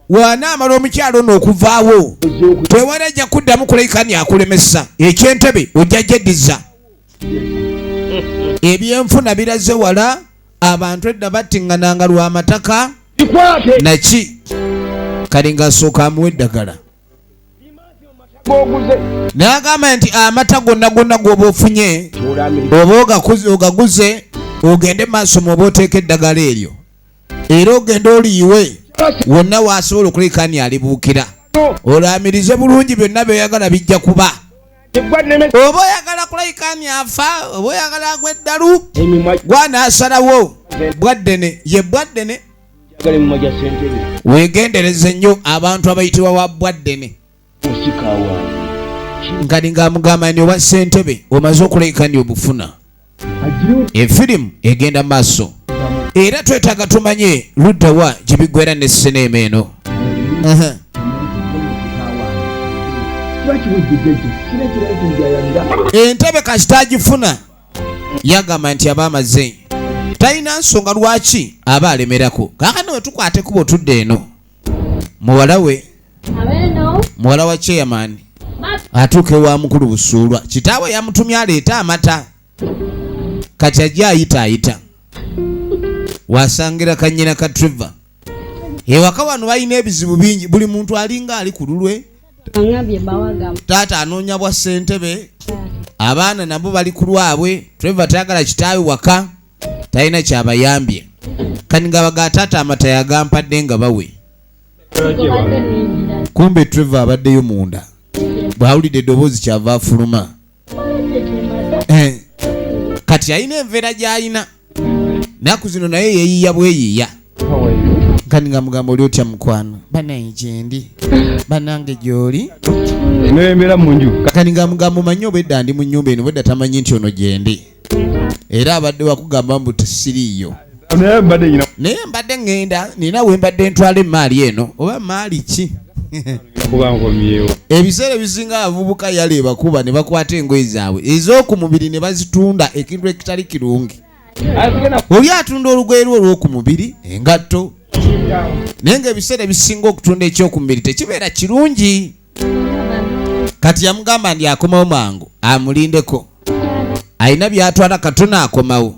wanaamala omukyalo ono okuvaawo tewala ajja kuddamu kuleekani akulemesa ekyentebe ojja gyeddiza ebyenfuna biraze wala abantu edda battiŋŋananga lw'amataka naki kali ng'asooka amuwa eddagala n'agamba nti amata gonna g'oba ofunye oba ogaguze ogende maaso mu oba oteeka eddagala eryo era ogende oliyiwe wonna waasobola okuleekani alibuukira olaamirize bulungi byonna byoyagala bijja kuba oba oyagala kuleekani afa oba oyagala agwa eddalu gwanaasalawo bwaddene ye bwaddene weegendereze nnyo abantu abayitibwa wa bwaddene nkani ng'amugamba ni owa ssentebe omaze okuleekani obufuna efirimu egenda maaso era twetaaga tumanye ludda wa gye biggwera ne sinema eno. Entebe kasitagifuna yagamba nti aba amaze talina nsonga lwaki aba alemerako. Kaakano we tukwate kuba otudde eno muwala wa chairman atuuke wa mukulu Busuulwa, kitaawe yamutumye aleeta amata kati ajja ayita wasangira kanyina ka Trevor. Ewaka wano balina ebizibu bingi, buli muntu alinga ali ku lulwe. Taata anoonya bwa ssentebe, abaana nabo bali ku lwabwe. Trevor tayagala kitaawe waka, talina kyabayambye. Kani nga baga taata amata yagampadde nga bawe. Kumbe Trevor abaddeyo munda, bwawulidde eddoboozi kyava afuluma. Kati alina enveera gy'alina, naku zino naye yeeyiya bweyiya. Kani nga mugamba oli otya mukwano? Banaye gyendi, banange gy'oli. Nembeera mu nju. Kani nga mugamba omanyi obwedda ndi mu nnyumba eno, bwedda tamanyi nti ono gyendi. Era abadde wakugamba mbu tesiriiyo. Naye mbadde ngenda, nina we mbadde ntwala emaali eno. Oba maali ki? Ebiseera ebisinga abavubuka yale bakuba ne bakwata engoye zaabwe ez'oku mubiri ne bazitunda ekintu ekitali kirungi. Oli atunda olugoye lwo olw'oku mubiri, engatto. Naye ng'ebiseera ebisinga okutunda eky'oku mubiri tekibeera kirungi. Kati yamugamba ndi akomawo mangu amulindeko, alina byatwala katono akomawo.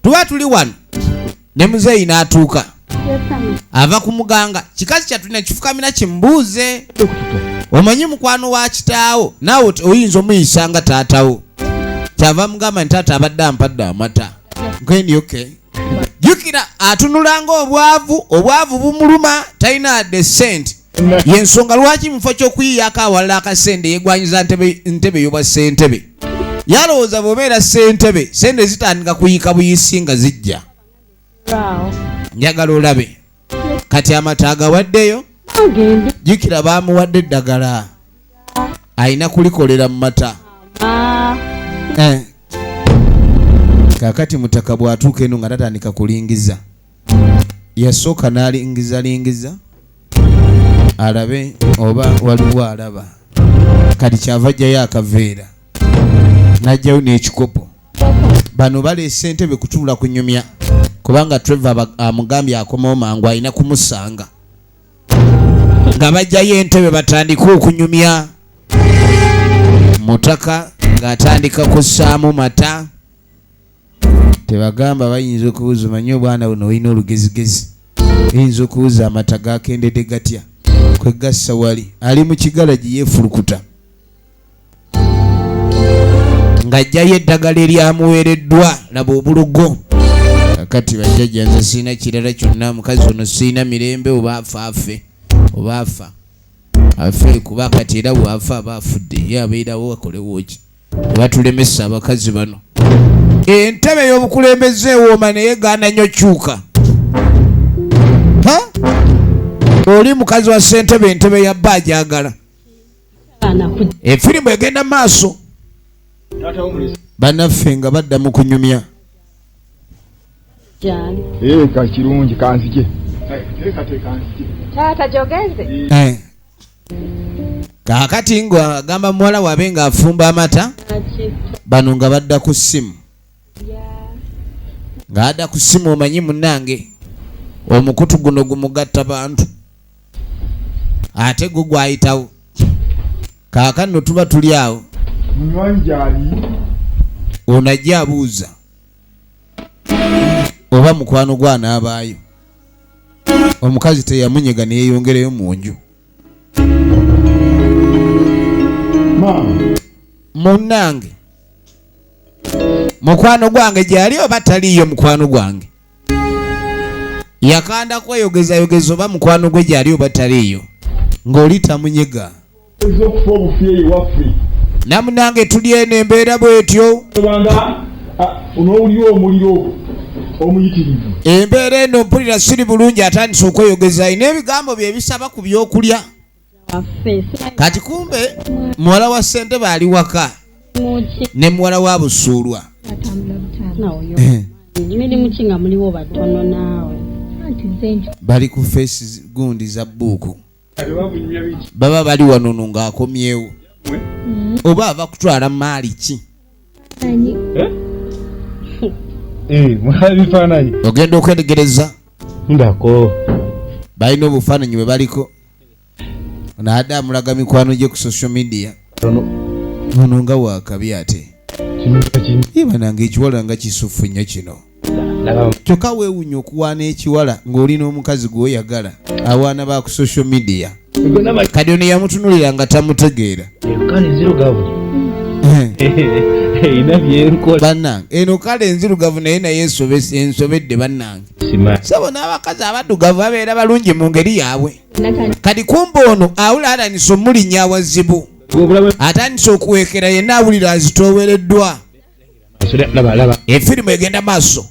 Tuba tuli wano ne muzeeyi n'atuuka ava ku muganga, kikazi kyatulina kifukamira kimbuuze, omanyi mukwano wa kitaawo naawe oyinza omuyisa nga taatawo. Kyava mugamba nti taata abadde ampadde amata. Nkwendi okay. Jukira atunulanga obwavu bumuluma, talina adde sente. Yensonga lwaki mufo ky'okuyiyako awalala akasente yeegwanyiza ntebe yobwa ssentebe. Yalowooza bw'obeera ssentebe sente zitandika kuyika buyisi nga zijja. Njagala olabe kati amata agawaddeyo, jukira baamuwadde eddagala alina kulikolera mu mata. Kakati mutaka bw'atuuka eno nga tatandika kulingiza, yasooka n'alingiza alabe oba waliwo alaba. Kati kyava ajjayo akaveera n'ajjayo n'ekikopo. Bano baleese entebe kutuula kunyumya, kubanga Trevor amugambye akomawo mangu alina kumusanga. Nga bajjayo entebe batandika okunyumya, mutaka ng'atandika kussaamu mata. Tebagamba bayinza okubuuza, manyi obwana buno olina olugezigezi, eyinza okubuuza amata gakendedde gatya, kwe gassa wali ali mu kigala gye yeefulukuta. Ng'ajjayo eddagala eryamuweereddwa, laba obulugo. Kakati bajjajja nze siina kirala kyonna, mukazi ono siina mirembe, oba afa afe, oba afa afe, kuba kati era bw'afa aba afudde, ye abeerawo akolewo ki. Batulemesa abakazi bano. Entebe y'obukulembeze ewooma naye gaana nnyo kyuka. Oli mukazi wa ssentebe entebe ya bba agyagala. Efirimu egenda maaso. Bannaffe nga badda mu kunyumya. Ka kirungi kanzije. Taata gy'ogenze? Kaakati ng'agamba muwala waabe ng'afumba amata, bano nga badda ku ssimu. Ng'adda ku ssimu, omanyi munnange omukutu guno gumugatta bantu, ate gwo gwayitawo. Kaakano tuba tuli awo, ono ajja abuuza oba mukwano gw'anaabaayo. Omukazi teyamunyega ne yeeyongerayo mu nju. Munnange mukwano gwange gyali oba taliiyo? Mukwano gwange yakanda kweyogeza oba mukwano gwe gyali oba taliiyo, ng'oli tamunyega. Namunange tuli eno embeera bwetyo. Onooliwo omuliro omuyitirivu. Embeera eno mpulira siri bulungi, atandise okweyogeza, ayina ebigambo bye bisaba ku byokulya. Kati kumbe muwala wa ssentebe ali waka ne muwala wa Busuulwa. Mirimu kinga muliwo batono naawe. Bali ku face gundi za buku. Baba bali wano ng'akomyewo. Oba ava kutwala maali ki? Mwabifaananyi. Ogenda okwetegereza? Ndako. Balina obufaananyi bwe baliko. Naadde amulaga mikwano gye ku social media. Ono nga waakabi ate. Iba nange ekiwala nga kisufu nnyo kino. Kyokka weewunya okuwaana ekiwala ng'olina omukazi gw'oyagala awaana ba ku social media. Kadi ono yamutunulira nga tamutegeera. Kale nzirugavu. Ina byenkola. Bannange eno kale enzirugavu naye ensobedde bannange. Sabo n'abakazi abaddugavu babeera balungi mu ngeri yaabwe. Kadi kumba ono awula atandise omulinnya awazibu. Atandise okuweekera yenna awulira azitoowereddwa. Efirimu egenda maaso.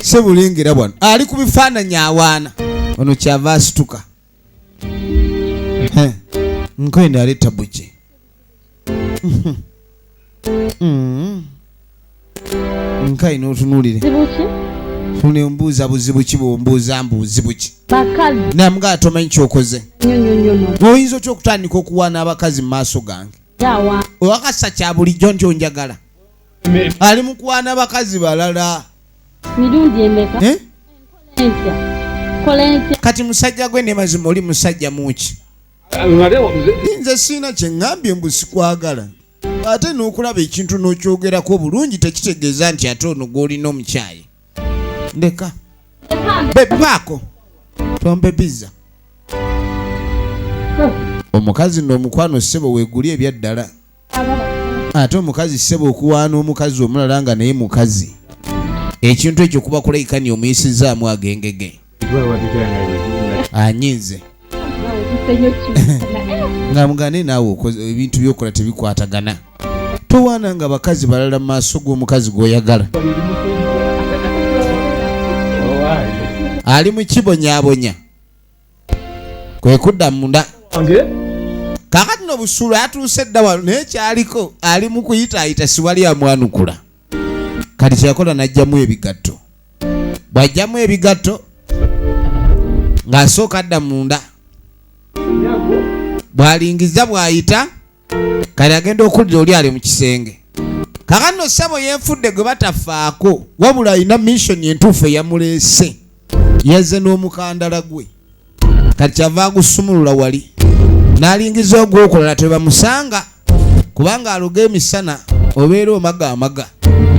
Sebulengera bwano ali ku bifaananyi awaana ono kyava asituka. Nkwenda aleta buje. Nkai n'otunuulire. Tune mbuuza buzibu ki bw'ombuuza mbuuzibu ki? Bakazi. Namuga atomanyi kyokoze. Nyonyonyono. Oyinza otya okutandika okuwaana abakazi mu maaso gange? Yawa. Owakasa kya bulijjo nti onjagala. Ali mu kuwaana abakazi balala. Mirundi emeka. Kolentya. Kati musajja gwe ne mazima oli musajja muki? Nze siina kye ngambye mbu sikwagala. Ate n'okulaba ekintu n'okyogerako bulungi tekitegeeza nti ate ono gw'olina omukyayi. Ndeka. Bebaako. Tompe pizza. Omukazi n'omukwano ssebo weegulye ebyaddala. Ate omukazi ssebo okuwaana omukazi omulala nga naye mukazi. Ekintu ekyo kuba kulayikani omuyisizaamu agengege. Anyinze. Nga mugane naawe ebintu by'okola tebikwatagana. Towaana nga bakazi balala mu maaso g'omukazi gw'oyagala. Ali mu kibonyaabonya. Kwe kudda munda. Kakati n'obusuulu atuuse dda wano naye kyaliko ali mu kuyitaayita siwali amwanukula. Kati kyakola n'ajjamu ebigatto. Bw'ajjamu ebigatto ng'asooka adda munda. Bw'alingiza bw'ayita kati agenda okuddira oli ali mu kisenge. Kakati no ssebo yenfudde gwe batafaako wabula alina missoni entuufu eyamuleese. Yazze n'omukandala gwe. Kati kyava agusumulula wali. N'alingiza ogw'okulala tebamusanga kubanga aluga emisana obeera omaga.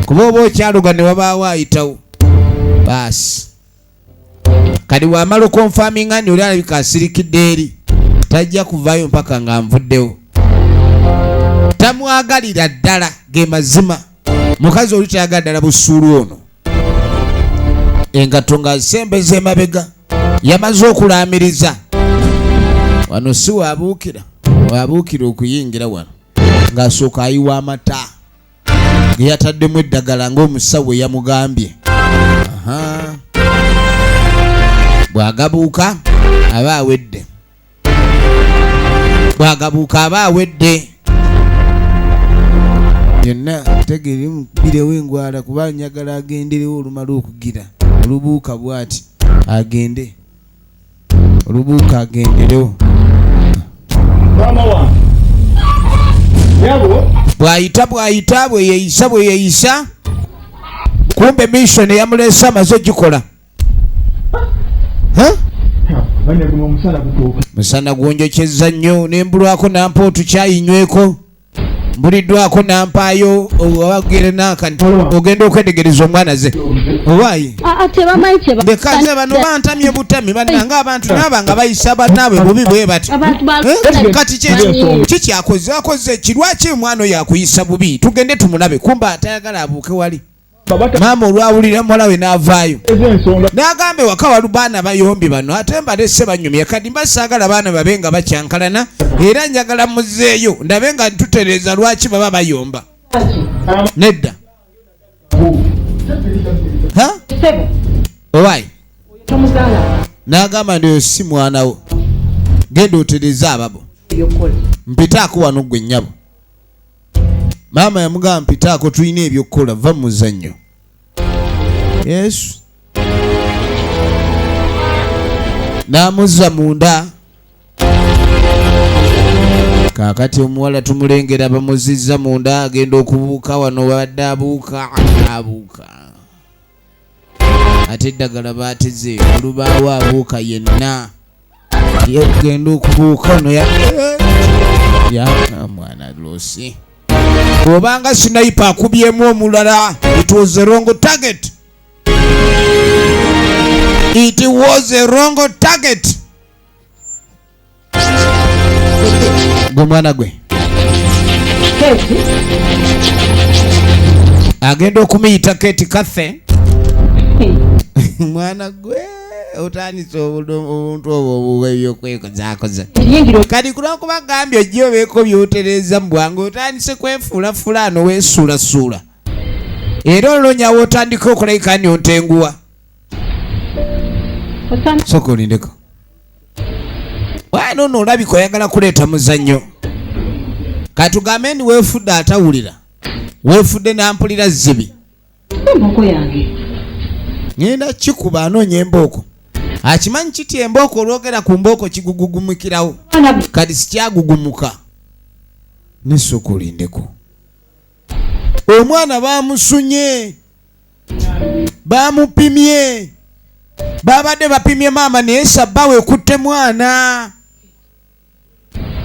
Kuba oba okyaluga ne wabaawo ayitawo. Baasi. Kati wamala okonfaminga nti oli alabika asirikidde eri. Tajja kuvaayo mpaka nga nvuddewo. Tamwagalira ddala ge mazima. Mukazi oli tayagala ddala busuulu ono. Engatto ng'azisembeza emabega. Yamaze okulaamiriza. Wano si waabuukira. Waabuukira okuyingira wano. Ng'asooka ayiwa amata. Ge yataddemu eddagala ng'omusawo yamugambye. Bw'agabuuka aba awedde. Bw'agabuuka aba awedde. Yonna tegeere mukubirewo engwala kuba njagala agenderewo olumala okugira. Olubuuka bw'ati agende. Olubuuka agenderewo. Bw'ayita bweyeyisa. Kumbe mission yamuleese amaze ogikola. Musana gwonjokyezza nnyo nembulwako nampa otukyayi-nyweko. Mbuliddwako nampaayo owagire nakanti ogenda okwetegereza omwana ze. Owaayi. Bekaze bano bantamye butami bannanga abantu naabanga bayisa bannaabwe bubi bwe bati. Kati kikyakoze akoze kirwaki omwana oyo akuyisa bubi tugende tumulabe kumba atayagala abuuke wali. Maama olwawulira muwala we n'avaayo n'agamba ewaka wali baana bayombi bano ate mbalese banyumya kadi mbasaagala baana babe nga bakyankalana era njagala muzeeyo ndabe nga ntutereeza lwaki baba bayomba. Nedda. Owaayi. N'agamba nti oyo si mwanawo genda otereeza ababo mpitaako wano gwe nnyabo. maama yamugamba mpitaako tulina ebyokukola va mu muzannyo. Yesu n'amuzza munda. Kaakati omuwala tumulengera bamuzizza munda agenda okubuuka wano badde abuuka. Ate eddagala baateze olubaawo abuuka yenna yagenda okubuuka wano ya mwana losi. Obanga sniper akubyemu omulala, it was a wrong target. It was a wrong target. Gwe mwana gwe agenda okumuyita Kate Kathe. Mwana gwe otandise obuntu obwo ebyokwekozaakoza. Kati kulwakuba gambye ojja obeeko byotereza mu bwangu otandise kwefuulafula no weesuulasuula. Era olonya wotandika okulayika ni ontenguwa. Soka olindeko. Wano no olabika oyagala kuleeta muzannyo. Katugambe ndi weefudde atawulira. Weefudde n'ampulira zibi. Embooko yange. Ngenda kikuba anoonya embooko. Akimanyi kiti embooko olwogera ku mbooko kigugugumukirawo. Kati sikyagugumuka. Ne soka olindeko. Omwana baamusunye. Baamupimye. Babadde bapimye maama naye sabba weekutte mwana.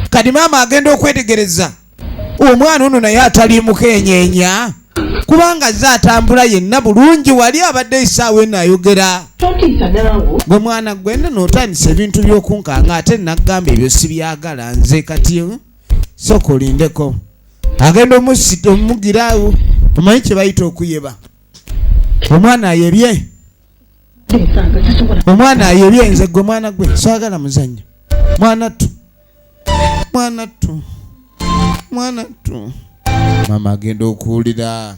Kati maama agenda okwetegereza omwana ono naye atali keenyeenya kubanga ze atambula yenna bulungi wali abadde isaawe naayogera. Gwe mwana gwenda n'otandisa ebintu by'okunkanga ate nagamba ebyo sibyagala nze kati soka olindeko. Agenda omusita omugiraawo omanyi kye bayita okuyeba. Omwana ayebye. Omwana ayebye nze gwe mwana gwe saagala muzannyo. Mwana tu. Mama agenda okuwulira.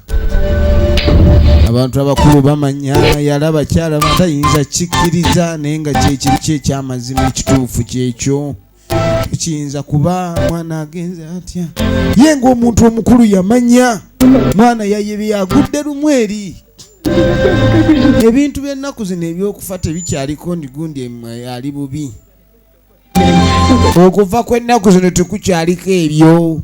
Abantu abakulu bamanya yalaba kyalaba tayinza kikkiriza naye nga kyekiri kyekyamazima ekituufu kyekyo. Kiyinza kuba mwana agenze atya. Ye ng'omuntu omukulu yamanya. Mwana yayebye agudde lumweri. Ebintu by'ennaku zino ebyokufa tebikyaliko ndigundi ali bubi. Okuva kw'ennaku zino tekukyaliko ebyo.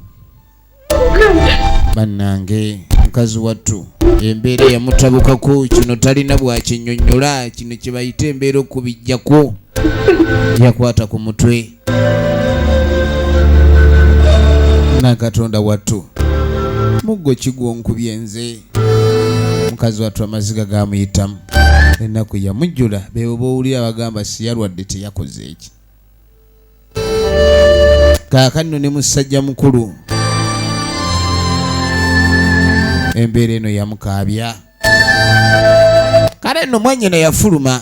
Bannange mukazi wattu embeera yamutabukako kino talina bwakinnyonnyola kino kye bayita embeera okubijjako yakwata ku mutwe. Na Katonda wattu muggo kigwonkubye nze. Mukazi wattu amaziga gaamuyitamu ennaku yamujjula beebo bowulira bagamba siyalwadde teyakoze eki. Kaakano ne musajja mukulu embeera eno yamukaabya. Kale nno mwannyina yafuluma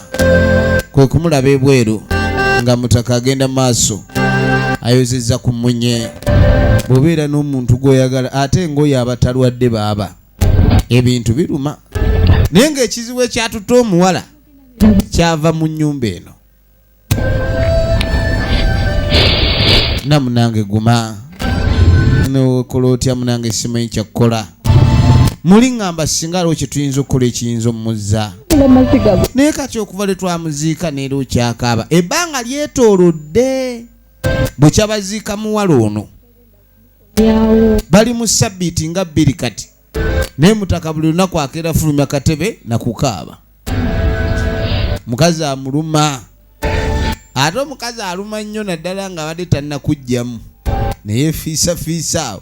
kwe kumulaba ebweru nga mutaka agenda maaso ayozezza ku munye. Bw'obeera n'omuntu gw'oyagala ate ng'oyo abatalwadde baaba ebintu biruma. Naye ng'ekizibu ekyatuta omuwala kyava mu nnyumba eno. Namunange guma nokola otya munange simanyi kyakukola. Muli ngamba singa aliwo kye tuyinza okukola ekiyinza omuzza. Naye kati okuva lwe twamuziika neero kyakaaba ebbanga lyetoolodde. Bwe kyabaziika muwala ono bali mu sabbiiti nga 2 kati. Naye mutaka buli lunaku akeera fulumya katebe nakukaaba. Mukazi amuluma. Ate omukazi aluma nnyo naddala nga badde tannakugjamu naye fiisa awo.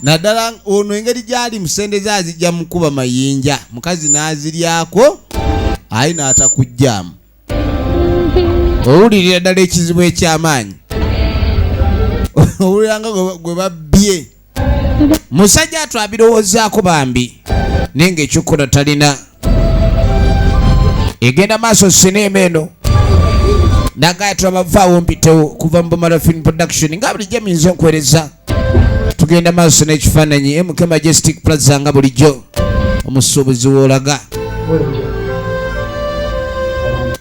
Naddala ono engeri gy'ali musendeza azijja mukuba mayinja mukazi n'aziryako ayi n'atakugjamu. Owulirira ddala ekizibu eky'amaanyi. Owulira nga gwe babbye. Musajja atwabirowoozaako bambi naye ng'ekyokola talina. Egenda maaso sinema eno nagaya twabavaawo mpitewo kuva mu Bumala Film Production nga bulijjo muyinza onkwereza. Tugenda maaso n'ekifaananyi MK Majestic Plaza nga bulijjo omusuubuzi w'olaga.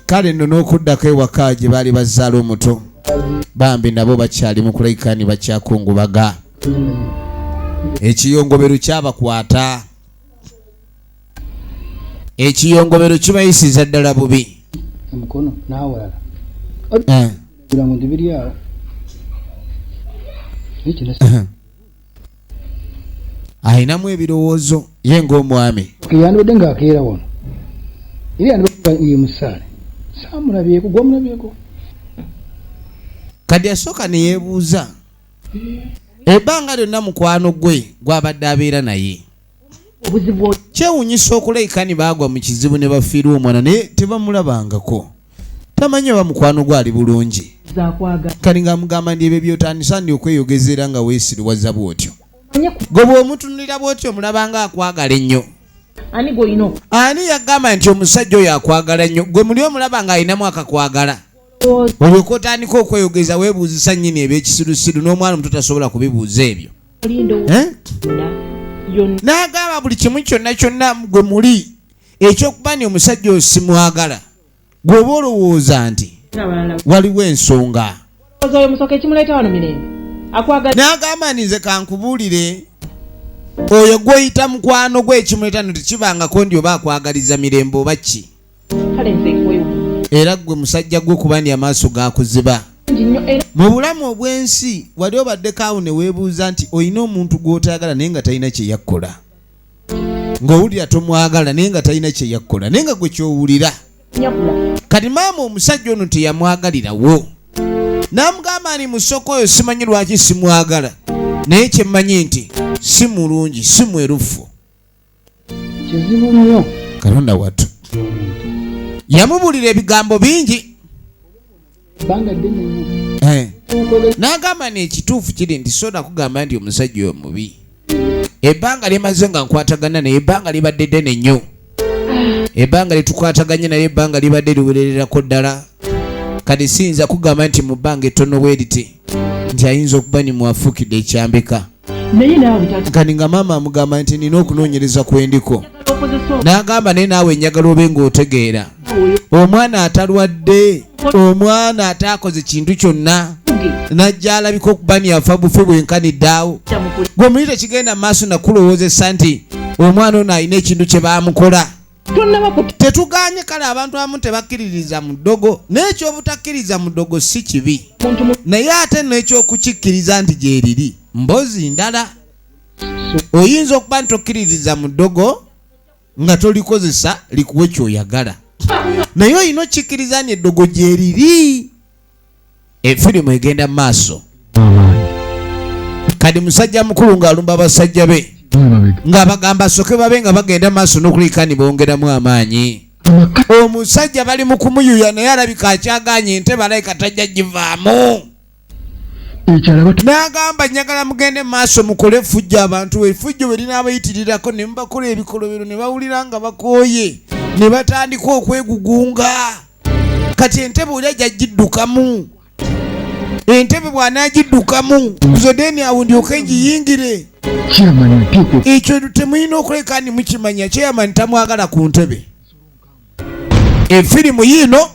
Kale nno n'okuddako ewaka gye baali bazzaala omuto bambi nabo bakyali mu kulayikaani bakyakungubaga. ekiyongobero kyabakwata. Ekiyongobero kibayisiza ddala bubi. Omukono n'awalala. Kugira ngo ndibiri awo. Ayinamu ebirowoozo ye ng'omwami. Yandibadde ng'akeera wano. Era yandibadde ye musaale. Saamulabyeko, gwamulabyeko. Kati yasooka ne yeebuuza. Ebbanga lyonna mukwano gwe gw'abadde abeera naye. Kyewuunyisa okulayikani baagwa mu kizibu ne bafiirwa omwana naye tebamulabangako. Tamanyi oba mukwano gwe ali bulungi. Kali ng'amugamba ndi ebyo by'otandisa ndi okweyogeza era nga weesiriwaza bw'otyo. Gwe bw'omutunulira bw'otyo omulabanga akwagala ennyo. Ani yagamba nti omusajja oyo akwagala nnyo? Gwe muli omulaba ng'alinamu akakwagala. Olyoka otandika okweyogeza weebuuzisa nnyini eb'ekisirusiru n'omwana omuto tasobola kubibuuza ebyo. N'agamba buli kimu kyonna kyonna gwe muli ekyokuba ni omusajja oyo simwagala. Gwe oba olowooza nti waliwo ensonga. N'agamba nze kankubuulire oyo gw'oyita mukwano gwe ekimuleeta no tekibangako ndi oba akwagaliza mirembe oba ki. Era gwe musajja gwe kuba ndi amaaso gakuziba. Mu bulamu obw'ensi wali obaddeko awo ne weebuuza nti olina omuntu gw'otayagala naye nga talina kye yakkola. Ng'owulira tomwagala naye nga talina kye yakkola naye nga gwe ky'owulira. Kati maama omusajja ono teyamwagalirawo. N'amugamba ni musoko oyo simanyi lwaki simwagala. Naye kye mmanyi nti si mulungi si mwerufu. Kizibu nnyo. Katonda wattu. Yamubuulira ebigambo bingi. Banga ddene nnyo. N'agamba n'ekituufu kiri nti soda kugamba nti omusajja oyo mubi. Ebbanga limaze nga nkwatagana naye ebbanga libadde ddene nnyo. Ebbanga litukwataganye naye ebbanga libadde liwerererako ddala. Kati siyinza kugamba nti mu bbanga ettono bwe liti nti ayinza okuba ni mwafuukidde ekyambika. Kati nga maama amugamba nti nina okunoonyereza kwendiko. N'agamba naye naawe enjagala obe ng'otegeera. Omwana atalwadde, omwana ataakoze kintu kyonna, najja alabika okuba ni afa bufe bwenkanidde awo. Gwe muli tekigenda mu maaso nakulowoozesa nti omwana ono alina ekintu kye baamukola. Tetuganye kale abantu abamu tebakkiririza mu ddogo n'ekyobutakkiriza mu ddogo si kibi naye ate n'ekyokukikkiriza nti gyeriri mbozi ndala. Oyinza okuba nti tokkiririza mu ddogo nga tolikozesa likuwe kyoyagala naye olina okikkiriza nti eddogo gyeriri. Efirimu egenda mu maaso. Kati musajja mukulu ng'alumba abasajja be ng'abagamba soke babe nga bagenda maaso n'okulika ni bongeramu amaanyi. Omusajja bali mu kumuyuya naye alabika akyaganye ente balayika tajja givaamu. N'agamba njagala mugende maaso mukole effujjo abantu effujjo bwe linaabayitirirako ne mubakola ebikolobero ne bawulira nga bakooye ne batandika okwegugunga. Kati entebe oli ajja giddukamu. Entebe bw'anaagiddukamu zodeni awo ndyoke ngiyingire. Ekyo temulina okuleka ni mukimanya chairman tamwagala ku ntebe. Efirimu yino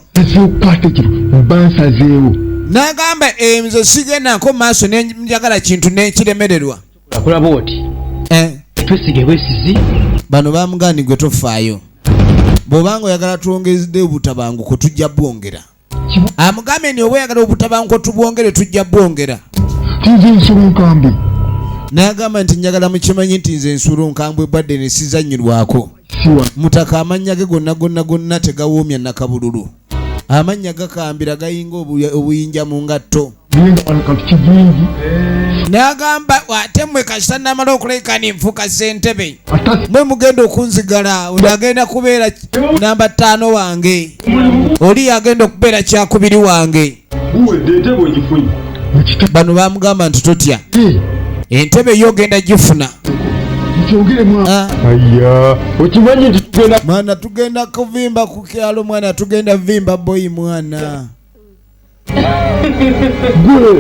n'agamba nze sigenda nko maaso nenjagala kintu nekiremererwa. Akulaba oti twesige bwesizi bano bamugani gwe tofaayo bw'obanga oyagala twongezde obutabanguko tujja bwongera. Amugambe ni oba oyagala obutabanguko tubwongere tujja bwongera. N'agamba nti njagala mukimanyi nti nze ensuro nkambwe badde ne sizanyirwako. Mutaka amannya ge gonna tegawoomya nakabululu. Amannya gakambira gayinga obuyinja mu ngatto. N'agamba ate mmwe kasita namala okuleka ninfuuka ssentebe mmwe mugenda okunzigala oli agenda kubeera namba 5 wange oli agenda okubeera kyakubiri wange. Bano bamugamba nti totya entebe yo ogenda gifuna. Mwana tugenda kuvimba ku kyalo mwana tugenda vimba boyi mwana.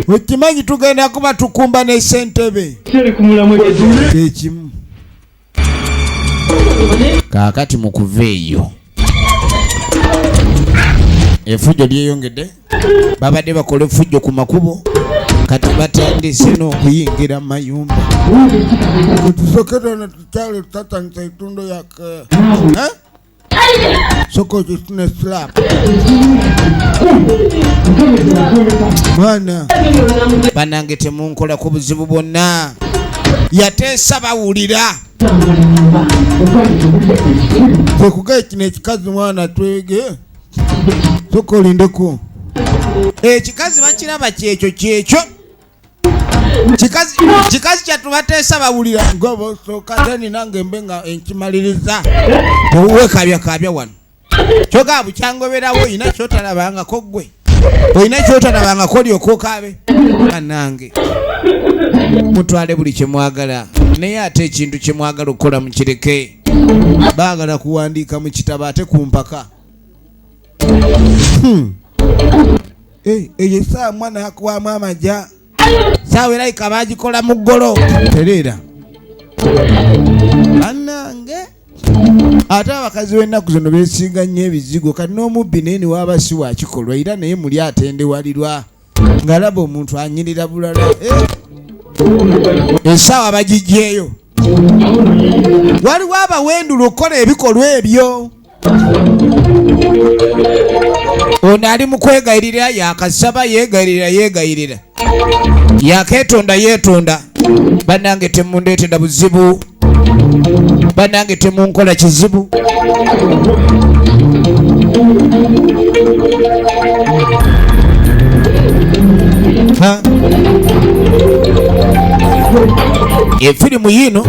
Okimanyi tugenda kuba tukumba ne sentebe. Ekimu. Kaakati mu kuva eyo effujjo lyeyongedde. Babadde bakola effujjo ku makubo. kati batandise n'okuyingira mu mayumba. Tusokera na tukyale tutatandisa itundo yake. Soko kitune slap. Mwana. Banange temunkola ku buzibu bwonna. Yateesa bawulira. Tekugaye kino ekikazi mwana twege. Soko olindeko. Ekikazi bakiraba kyekyo. Kikazi kyatubateesa bawulira. Ngobo soka deni nange mbenga enkimaliriza. Owe kabya wano. Kyoga bukyangoberawo ina kyotalabanga koggwe. Oyina kyotalabanga koli okokaabe. Banange. Mutwale buli kyemwagala. Naye ate ekintu kyemwagala okukola mukireke. Baagala kuwandiika mu kitabo ate ku mpaka. Eyo essaawa mwana yakuwamu amagya. Saawa erayika baagikola mu ggolo. Tereera. Bannange. Ate abakazi b'ennaku zino beesinga nnyo ebizigo kati n'omubbi naye ne waaba si wakikolwa era naye muli atendewalirwa ng'alaba omuntu anyirira bulala. Essaawa bagiggyeyo. Waliwo abawendula okukola ebikolwa ebyo. Ono ali mu kwegayirira yakasaba yeegayirira. Yakeetonda. Bannange temundeetera buzibu. Bannange temunkola kizibu. Efirimu yino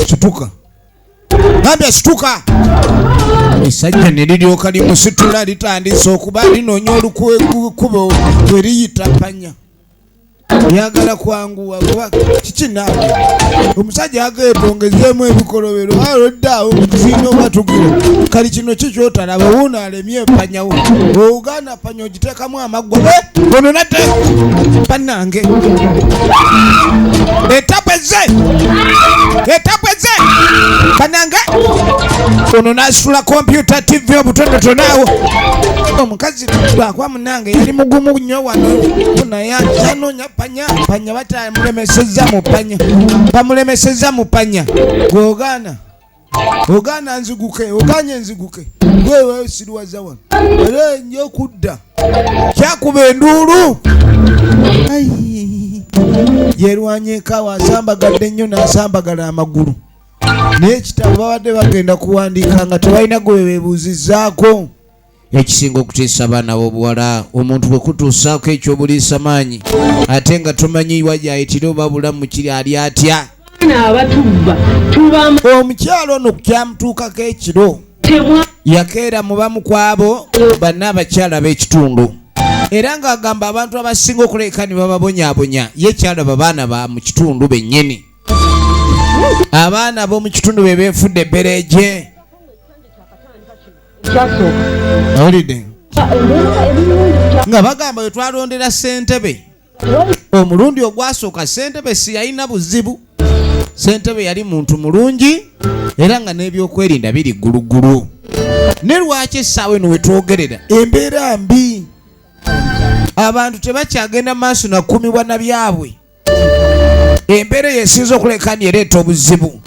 situka. Nambya situka. Esajja ne liryoka limusitula litandise okuba linoonya olukubo we liyita panya. Yagala kwanguwa kuba kiki naawe omusajja ageetongezeemu ebikolobero aloddeawo mukifiina obatugira kali kino kikyotalaba wuuno alemye empanyawo Uganda panya ogiteekamu amaggwa ono nate bannange etapweze bannange ono n'asitula kompyuta TV obutonotonaawo omukazi lwakwa munange yali mugumu nnyo wano naye anoonya panya bamulemesezza mu panya Ogana nziguke oganye nziguke wewe siriwaza wano era nyo kudda kyakuba enduulu yerwanyeka wasambagadde nnyo n'asambagala amagulu n'ekitabo babadde bagenda kuwandiika nga tebalina gwe beebuuzizzaako. Ekisinga okutiisa abaana b'obuwala omuntu bwe kutuusaako ekyobuliisa maanyi ate nga tomanyi wajayitira oba bulamu kiri ali atya. Omukyalo ono kyamutuukako ekiro yakeera mu bamu kwabo banna abakyala b'ekitundu era ng'agamba abantu abasinga okuleka ne bababonyaabonya ye kyalaba baana ba mu kitundu bennyini. Abaana b'omu kitundu be beefudde ebbereegye. Olide nga bagamba wetwalondera Ssentebe omulundi ogwasooka Ssentebe si yalina buzibu. Ssentebe yali muntu mulungi era nga n'ebyokwerinda biri ggulugulu. Ne lwaki essaawa eno wetwogerera embeera mbi abantu tebakyagenda maaso na kukumibwa na byabwe. Embeera yesinza okulekani ereeta obuzibu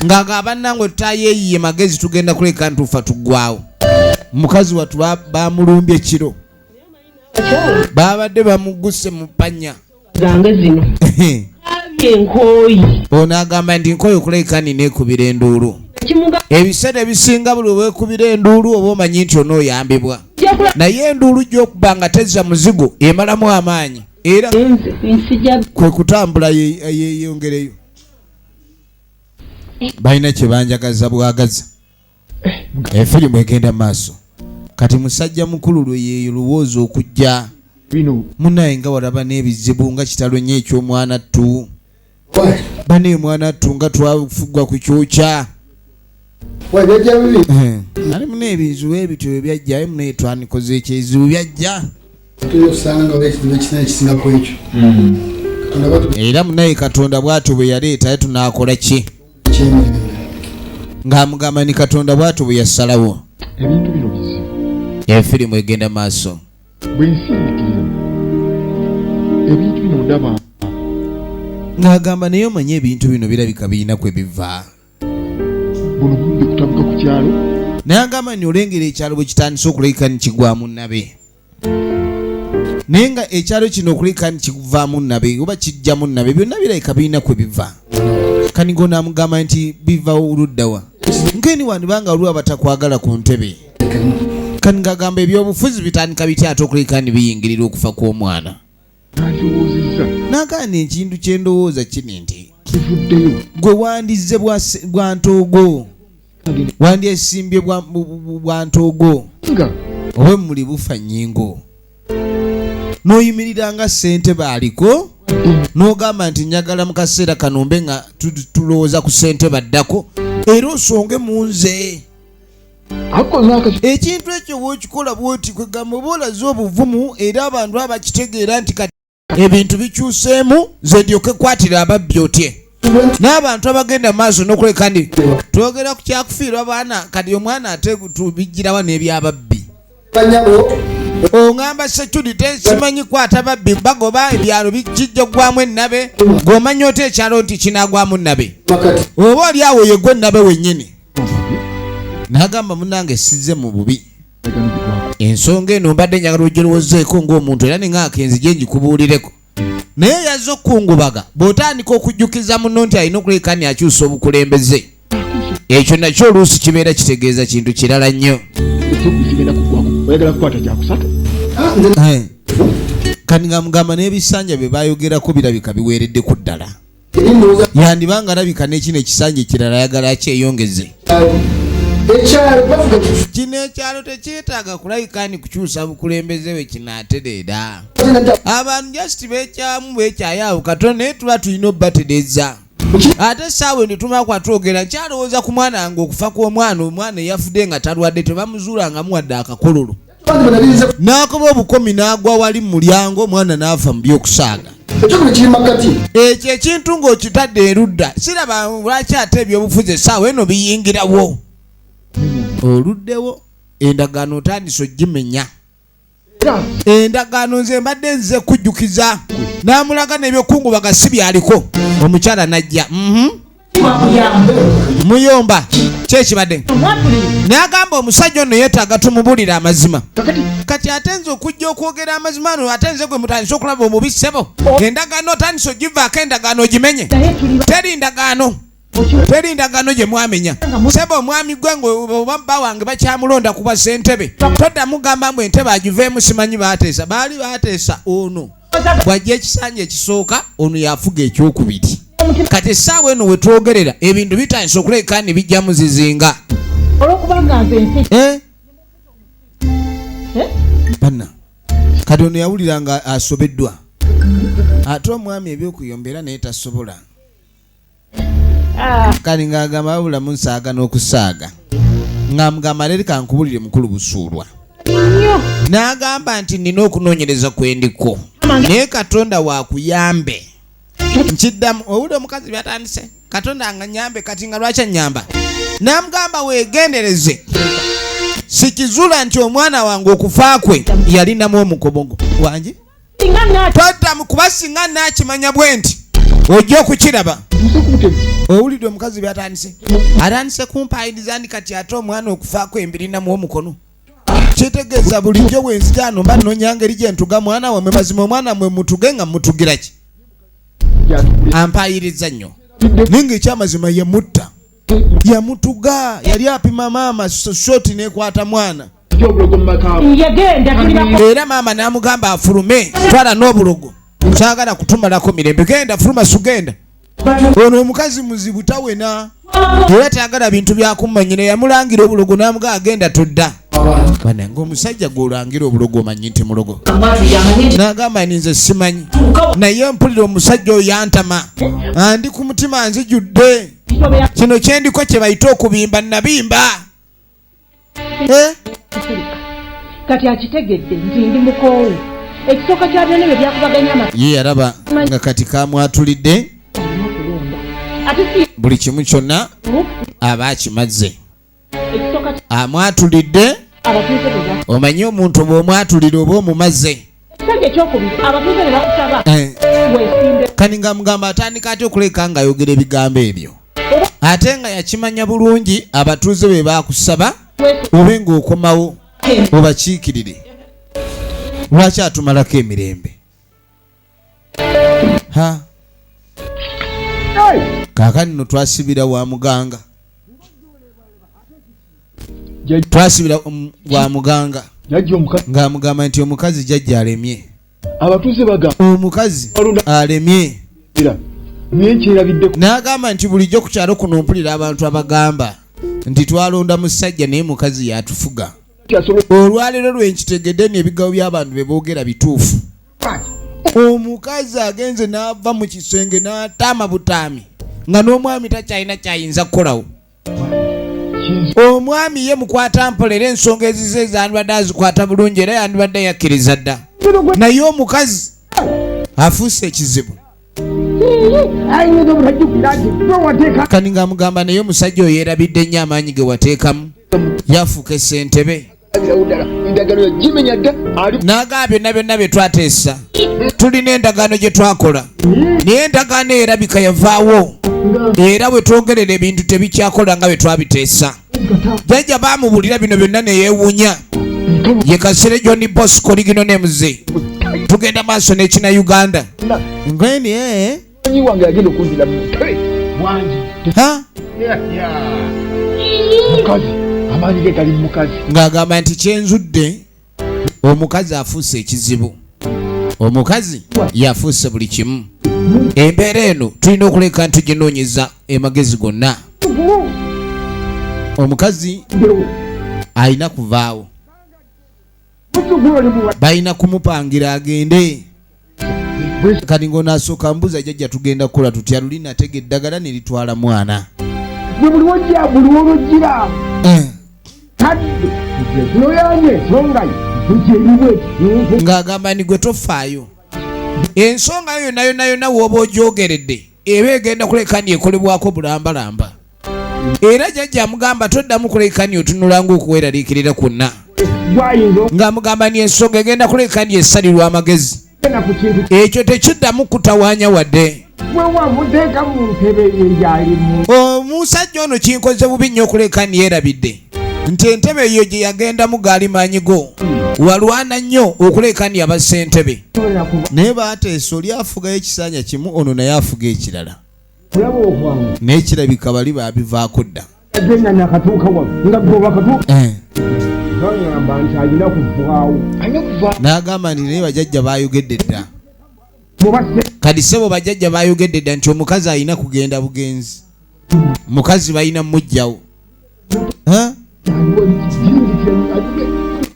ngaga bannange tutayeeyiye magezi tugenda kuleka ntuufa tuggwawo. Mukazi watu bamulumbye ekiro babadde bamugguse mu panya zange zino enkooyi. Ono agamba nti nkooyi okuleka neekubira enduulu. Ebiseera ebisinga buli weekubira enduulu oba omanyi nti onooyambibwa naye enduulu gy'okuba nga tezza muzigo emalamu amaanyi era kwe kutambula yeeyongereyo. Balina kye banjagaza bwagaza. Efirimu egenda maaso kati musajja mukulu lwe yeeyo lowooza okujja munaye nga walaba n'ebizibu nga kitalo nnyo eky'omwana ttu bane mwana ttu nga twafugwa ku kyokya ali muna ebizibu ebityo ebyajjayo munaye twanikoze ekyezibu byajja era munaye Katonda bw'atyo bwe yaleetayo tunaakola ki ng'amugamba ni Katonda bw'atyo bwe yassalawo. Efirimu egenda maaso bwe nsiikira ebintu bino ndaba ng'agamba naye omanye ebintu bino birabika birina kwe biva. buno bubbi kutabuka ku kyalo naye agamba ni olengera ekyalo bwe kitandise okulabika nikigwamu nnabe, naye nga ekyalo kino okulabika nikivaamu nnabe oba kijjamu nnabe byonna birabika birina kwe biva. Kanigo n'amugamba nti biva oluddawa nkeni wandibanga olwo abatakwagala ku ntebe. Kanigo agamba ebyobufuzi bitandika bitya ate okulabika nibiyingirira okufa kw'omwana. nandiwoozezza Nagaana ekintu kye ndowooza kini nti kivuddeyo gwe wandizze bwa ntoogo, wandyesimbye bwa ntoogo nga oba muli bufa nnyingo, n'oyimirira nga ssentebe aliko n'ogamba nti njagala mu kaseera kanombe nga tulowooza ku ssentebe addako era osonge mu nze. Ekintu ekyo bw'okikola bw'oti kwegamba oba olaze obuvumu era abantu abakitegeera nti kati ebintu bikyuseemu nze ndyoke kwatira ababbi otye. N'abantu abagenda maaso n'okuleka ndi twogera ku kyakufiirwa abaana kati omwana ate tubijjirawa n'ebyababbi. Ongamba security simanyi kwata babbi bagoba ebyalo bijjijja gwamu ennabe ng'omanya ota ekyalo nti kinaagwamu nnabe oba oli awo ye gwe nnabe wennyini. N'agamba munnange sizze mu bubi, ensonga eno mbadde njagala ogirowoozeeko ng'omuntu era neŋŋakenzi gye ngikubuulireko. Naye yazze okukungubaga bw'otandika okujjukiza munno nti alina okuleka ni akyusa obukulembeze, ekyo nakyo oluusi kibeera kitegeeza kintu kirala nnyo. kigenda kugwako oyagala kukwata kyakusatu Kati nga mugamba n'ebisanja bye bayogerako birabika biweeredde ku ddala. Yandibanga alabika n'ekino ekisanja ekirala ayagala akyeyongeze. Kino ekyalo tekyetaaga kulabika ni kukyusa bukulembeze bwe kinaatereera. Abantu just beekyamu beekyayo katono naye tuba tulina obbatereeza. Ate saawe ne tumaakwa twogera nkyalowooza ku mwana wange okufa kw'omwana, omwana eyafudde nga talwadde tebamuzuula nga muwadde akakololo. N'akoba obukomi n'agwa wali mu mulyango omwana n'afa mu by'okusaaga. Ekyo ekintu ng'okitadde erudda siraba lwaki ate ebyobufuzi essaawa eno biyingirawo. Oluddewo endagaano otandise ogimenya. Endagaano nze mbadde nze kujjukiza n'amulaga n'ebyokungubaga si byaliko. Omukyala najja muyomba kyekibadde n'agamba omusajja ono yeetaaga tumubulira amazima. Kati ate nze okujja okwogera amazima ano ate nze gwe mutandise okulaba omubi ssebo. Endagaano otandise ogivaako endagaano ogimenye. Teri ndagaano gye mwamenya ssebo omwami gwe oba bba wange bakyamulonda kuba ssentebe todda mugamba mbu entebe agiveemu simanyi baateesa baali baateesa ono bw'ajja ekisanja ekisooka ono yafuga ekyokubiri. Kati essaawa eno we twogerera ebintu bitandise okuleka ne bijja mu zizinga. Banna kati ono yawulira nga asobeddwa ate omwami ebyokuyomba naye tasobola. Kali ng'agamba wabulamu nsaaga n'okusaaga nga mugamba leero kankubulire mukulu busuulwa. N'agamba nti nina okunoonyereza kwendiko naye Katonda waakuyambe. Nkiddamu owulira omukazi byatandise Katonda nga nyambe kati nga lwaki annyamba. N'amugamba weegendereze sikizuula nti omwana wange okufa kwe yalinamu omukobogo wange toddamu kuba singa naakimanya bwe nti ojja okukiraba. Owulidde omukazi byatandise atandise kumpayiriza ndi kati ate omwana okufaako embirinamu omukono. Kitegeeza bulijjo bwenzija ano mba nnonya ngeri gye ntuga mwana wammwe mazima omwana mmwe mutuge nga mutugira ki. Ampayiriza nnyo ninga ekyamazima yemutta yamutuga yali apima maama shoti nekwata mwana era maama n'amugamba afulume twala n'obulogo saagala kutumalako mirembe genda fuluma sugenda. Ono omukazi muzibu tawena era tayagala bintu byakumanyira yamulangira obulogo n'amuga agenda tudda. Bana ng'omusajja gw'olangira obulogo omanyi nti mulogo. N'agamba nze simanyi naye mpulira omusajja oyo yantama andi ku mutima nzijudde kino kyendiko kye bayita okubimba nabimba. Kati akitegedde nti ndi mukoowe ekisooka kya byonna bye byakubaganya ye yaraba nga kati kamwatulidde buli kimu kyonna aba akimaze amwatulidde abatuuze bwe ba omanyi omuntu bw'omwatulira oba omumaze ekisajja ekyokubiri abatuuze ne bakusaba weesimbe kani nga mugamba atandika ate okuleka nga ayogera ebigambo ebyo ate nga yakimanya bulungi abatuuze be bakusaba obe ng'okomawo obakiikirire lwaki atumalako emirembe ha kaakani no twasibira wa muganga twasibira wa muganga jajja omukazi ng'amugamba nti omukazi jjajja alemye abatuuze bagamba omukazi alemye nyenkyerabiddeko n'agamba nti bulijjo ku kyalo kuno mpulira abantu abagamba nti twalonda musajja naye mukazi yatufuga olwaleero lwenkitegedde n'ebigawo by'abantu be boogera bituufu omukazi agenze n'ava mu kisenge n'ataama butaami nga n'omwami takyalina kyayinza kukolawo omwami ye mukwata mpola era ensonga ezize zandibadde azikwata bulungi era yandibadde yakkiriza dda naye omukazi afuuse ekizibu kani ng'amugamba naye omusajja oyo yeerabidde nnyo amaanyi ge wateekamu yafuuka essentebe endagano yagimenya dda ali n'agamba byonna byonna bye twateesa tulina endagaano gye twakola naye endagaano erabika yavaawo era bwe twongerera ebintu tebikyakola nga bwe twabiteesa jjajja baamubulira bino byonna ne yeewuunya ye Kasere John Bosco ligino nemuze tugenda maaso n'ekina Uganda ngweni nyi wange yagenda okundira mutwe wangi ha mukazi amaanyi ge gali mukazi ng'agamba nti kyenzudde omukazi afuuse ekizibu omukazi yafuuse buli kimu embeera eno tulina okuleka ntuginoonyeza emagezi gonna omukazi alina kuvaawo balina kumupangira agende kati ng'onaasooka mbuza jjajja tugenda kukola tutya luli natega eddagala ne litwala mwana buli wojja buli wolojjira tadde noyanye ensonga nkyeriwe ng'agamba ni gwe tofaayo ensonga yo yonna yonna w'oba ogyogeredde eba egenda kulekani ekolebwako bulambalamba era jjajja amugamba toddamu kulekani otunula ng'okuweraliikirira kwonna ng'amugamba ni ensonga egenda kulekani esalirwa amagezi ekyo tekiddamu kutawaanya wadde wewamuteeka mu ntebe yeyalimu omusajja ono kinkoze bubi nnyo okulekani yeerabidde nti entebe eyo gye yagendamu gaali maanyigo walwana nnyo okulekani aba ssentebe naye baateesa oli afugayo ekisanja kimu ono naye afuga ekirala kulaba okwangu naye kirabika bali baabivaako dda agenda nakatuuka wa nga goba katuuka bagamba nti alina kuvaawo alina kuvaawo n'agamba nti naye bajjajja baayogedde dda mubase kati ssebo bajjajja baayogedde dda nti omukazi alina kugenda bugenzi mukazi balina mmuggyawo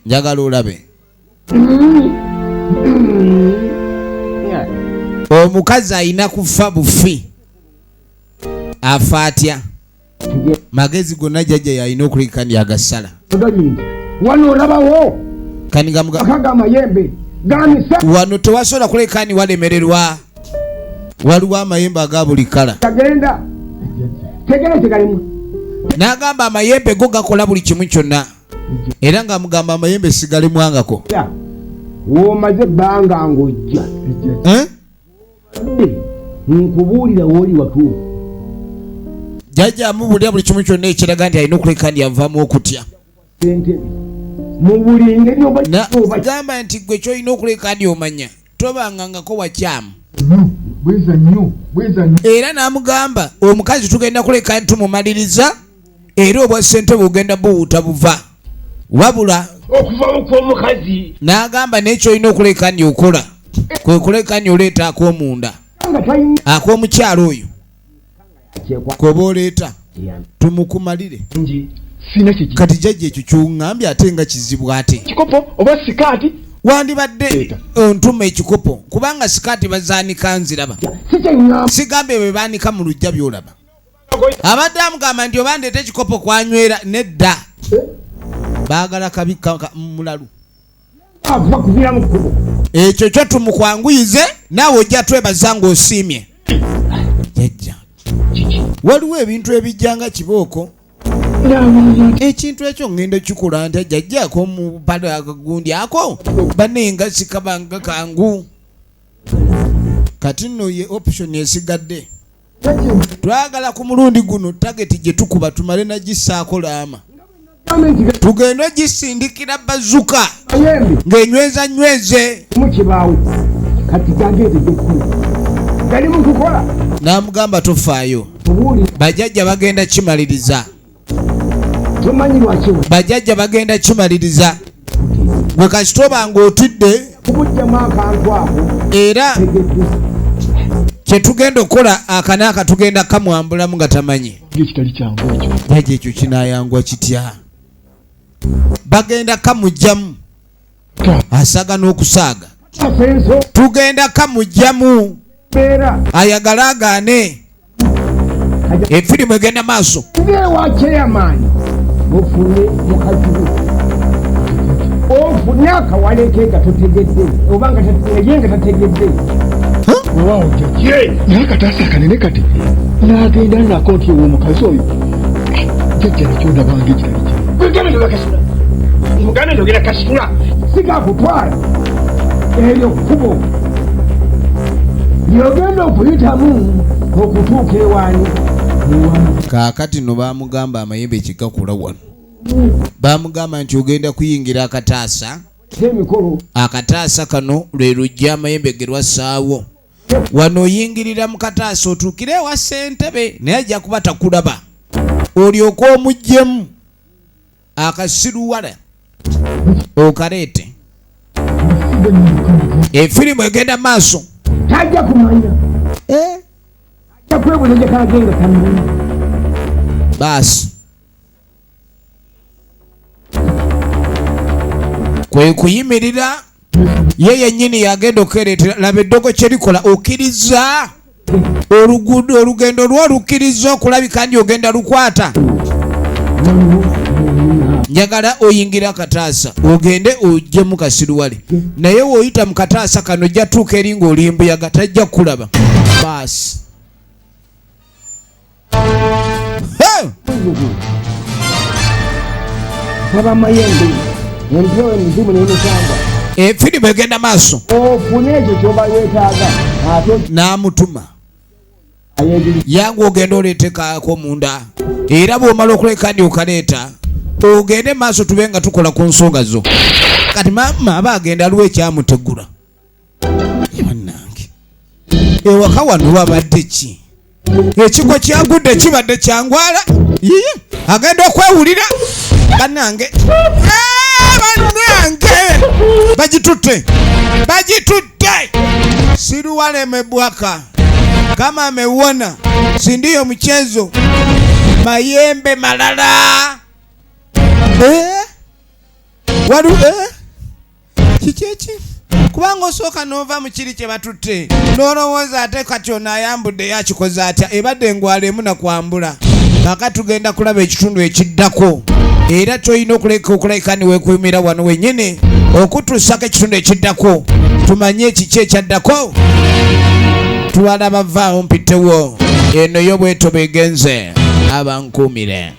njagala olabe omukazi alina kufa bufi afa atya magezi gonna jjajja yalina okulekani agasala wano olabawo kani akaga amayembe gamisa wano tewasobola kulekani walemererwa waliwo amayembe aga buli kala agenda tegera tegalimu n'agamba amayembe go gakola buli kimu kyonna era ng'amugamba amayembe sigalimwangako womaze ebbanga ng'ojja nkubuulira wooli watuufu jjajja amubuulira buli kimu kyonna ekiraga nti alina okulekani avaamu okutya sentebe mu buli ngeri gamba nti gwe kyolina okulekani omanya tobangangako wakyamu bweza nnyo era n'amugamba omukazi tugenda kulekani tumumaliriza era obwa ssentebe ogenda buwuuta buva wabula okuvamu kw'omukazi n'agamba n'ekyolina okulekani okola kwe kulekani oleeta ak'omunda ak'omukyalo oyo koba oleeta tumukumalire sina kiki kati jjajja ekyo kyuŋŋambye ate nga kizibu ate kikopo oba sikaati wandibadde ontuma ekikopo kubanga sikaati bazaanika nziraba sigambe bwe baanika mu lujja byolaba abadde amugamba nti oba ndeeta ekikopo kwanywera nedda baagala kabi mulalu ekyo kyo tumukwanguyize naawe ojja twebaza ng'osiimye jjajja waliwo ebintu ebijjanga kibooko ekintu ekyo ngenda kikola nti ajjajjaako mu pale akagundi ako banenga sikabanga kangu kati nno ye option esigadde twagala ku mulundi guno tageti gye tukuba tumale nagisaako laama tugenda gisindikira bazuka ng'enyweza nyweze mukibaawo kati gageze gyekulu gali mukukola n'amugamba tofaayo bajjajja bagenda kimaliriza tomanyi lwaki bajjajja bagenda kimaliriza gwe kasitoba ng'otidde kubujjamu akantu ako era kyetugenda okukola akanaaka tugenda kamwambulamu nga tamanyi ekitali kyangu ekyo jajja ekyo kinayangwa kitya bagenda kamugjamu asaga n'okusaaga afenso tugenda kamugjamu beera ayagala agaane efirimu egenda maaso ngeewa kyeyamaanyi ofunye mukazibu ofunye akawaleke nga totegedde oba naye nga tategedde waawo jjajja naye akataasa akanene kati n'agenda nako nti omukazi oyo jjajja nakyondabanga ekitali kya muganda ndogakasula muganda ndogera kasula sigakutwala eryo kkubo lyogenda okuyitamu okutuuka ewaani kaakati no baamugamba amayembe ekigakula wano baamugamba nti ogenda kuyingira akataasa emikolo akataasa kano lwe lujja amayembe ge lwassaawo wano oyingirira mu kataasa otuukire ewa ssentebe naye ajja kuba takulaba olyoka omuggyemu akasiruwala okaleete efirimu egenda maaso tajja kumanya ajja kwebuuza gye kagenda tamanyi baasi kwe kuyimirira ye yennyini yagenda okukereetera laba eddogo kye likola okkiriza oluguudo olugendo lw'olukkiriza okulabika ndi ogenda lukwata njagala oyingira akataasa ogende ojje mu kasiruwale naye w'oyita mu kataasa kano ojja tuuka eri ng'oli mbuyaga tajja kulaba baasi abamayembe empyo emizimu n'emisamba efirimu egenda maaso ofune ekyo kyoba yeetaaga ate n'amutuma ayegiri yangu ogenda oleetekaako munda era bw'omala okuleka ndi okaleeta ogende maaso tube nga tukola ku nsonga zo kati maama aba agenda aliwo ekyamutegula bannange ewaka wano wabadde ki ekigwo kyagudde kibadde kyangwala yiye agenda okwewulira bannange bannange bagitutte siruwale mebwaka kama ameuona si ndiyo mchezo mayembe malala walu kikyeki kubanga osooka n'ova mu kiri kye batutte n'olowooza ate kati ono ayambudde yakikoze atya ebadde engwala emu nakwambula kaka tugenda kulaba ekitundu ekiddako era kyolina okuleka ni weekuumira wano wennyini okutuusako ekitundu ekiddako tumanye ekiki ekyaddako twala bavaawo mpitewo eno yo bweto begenze abankuumire.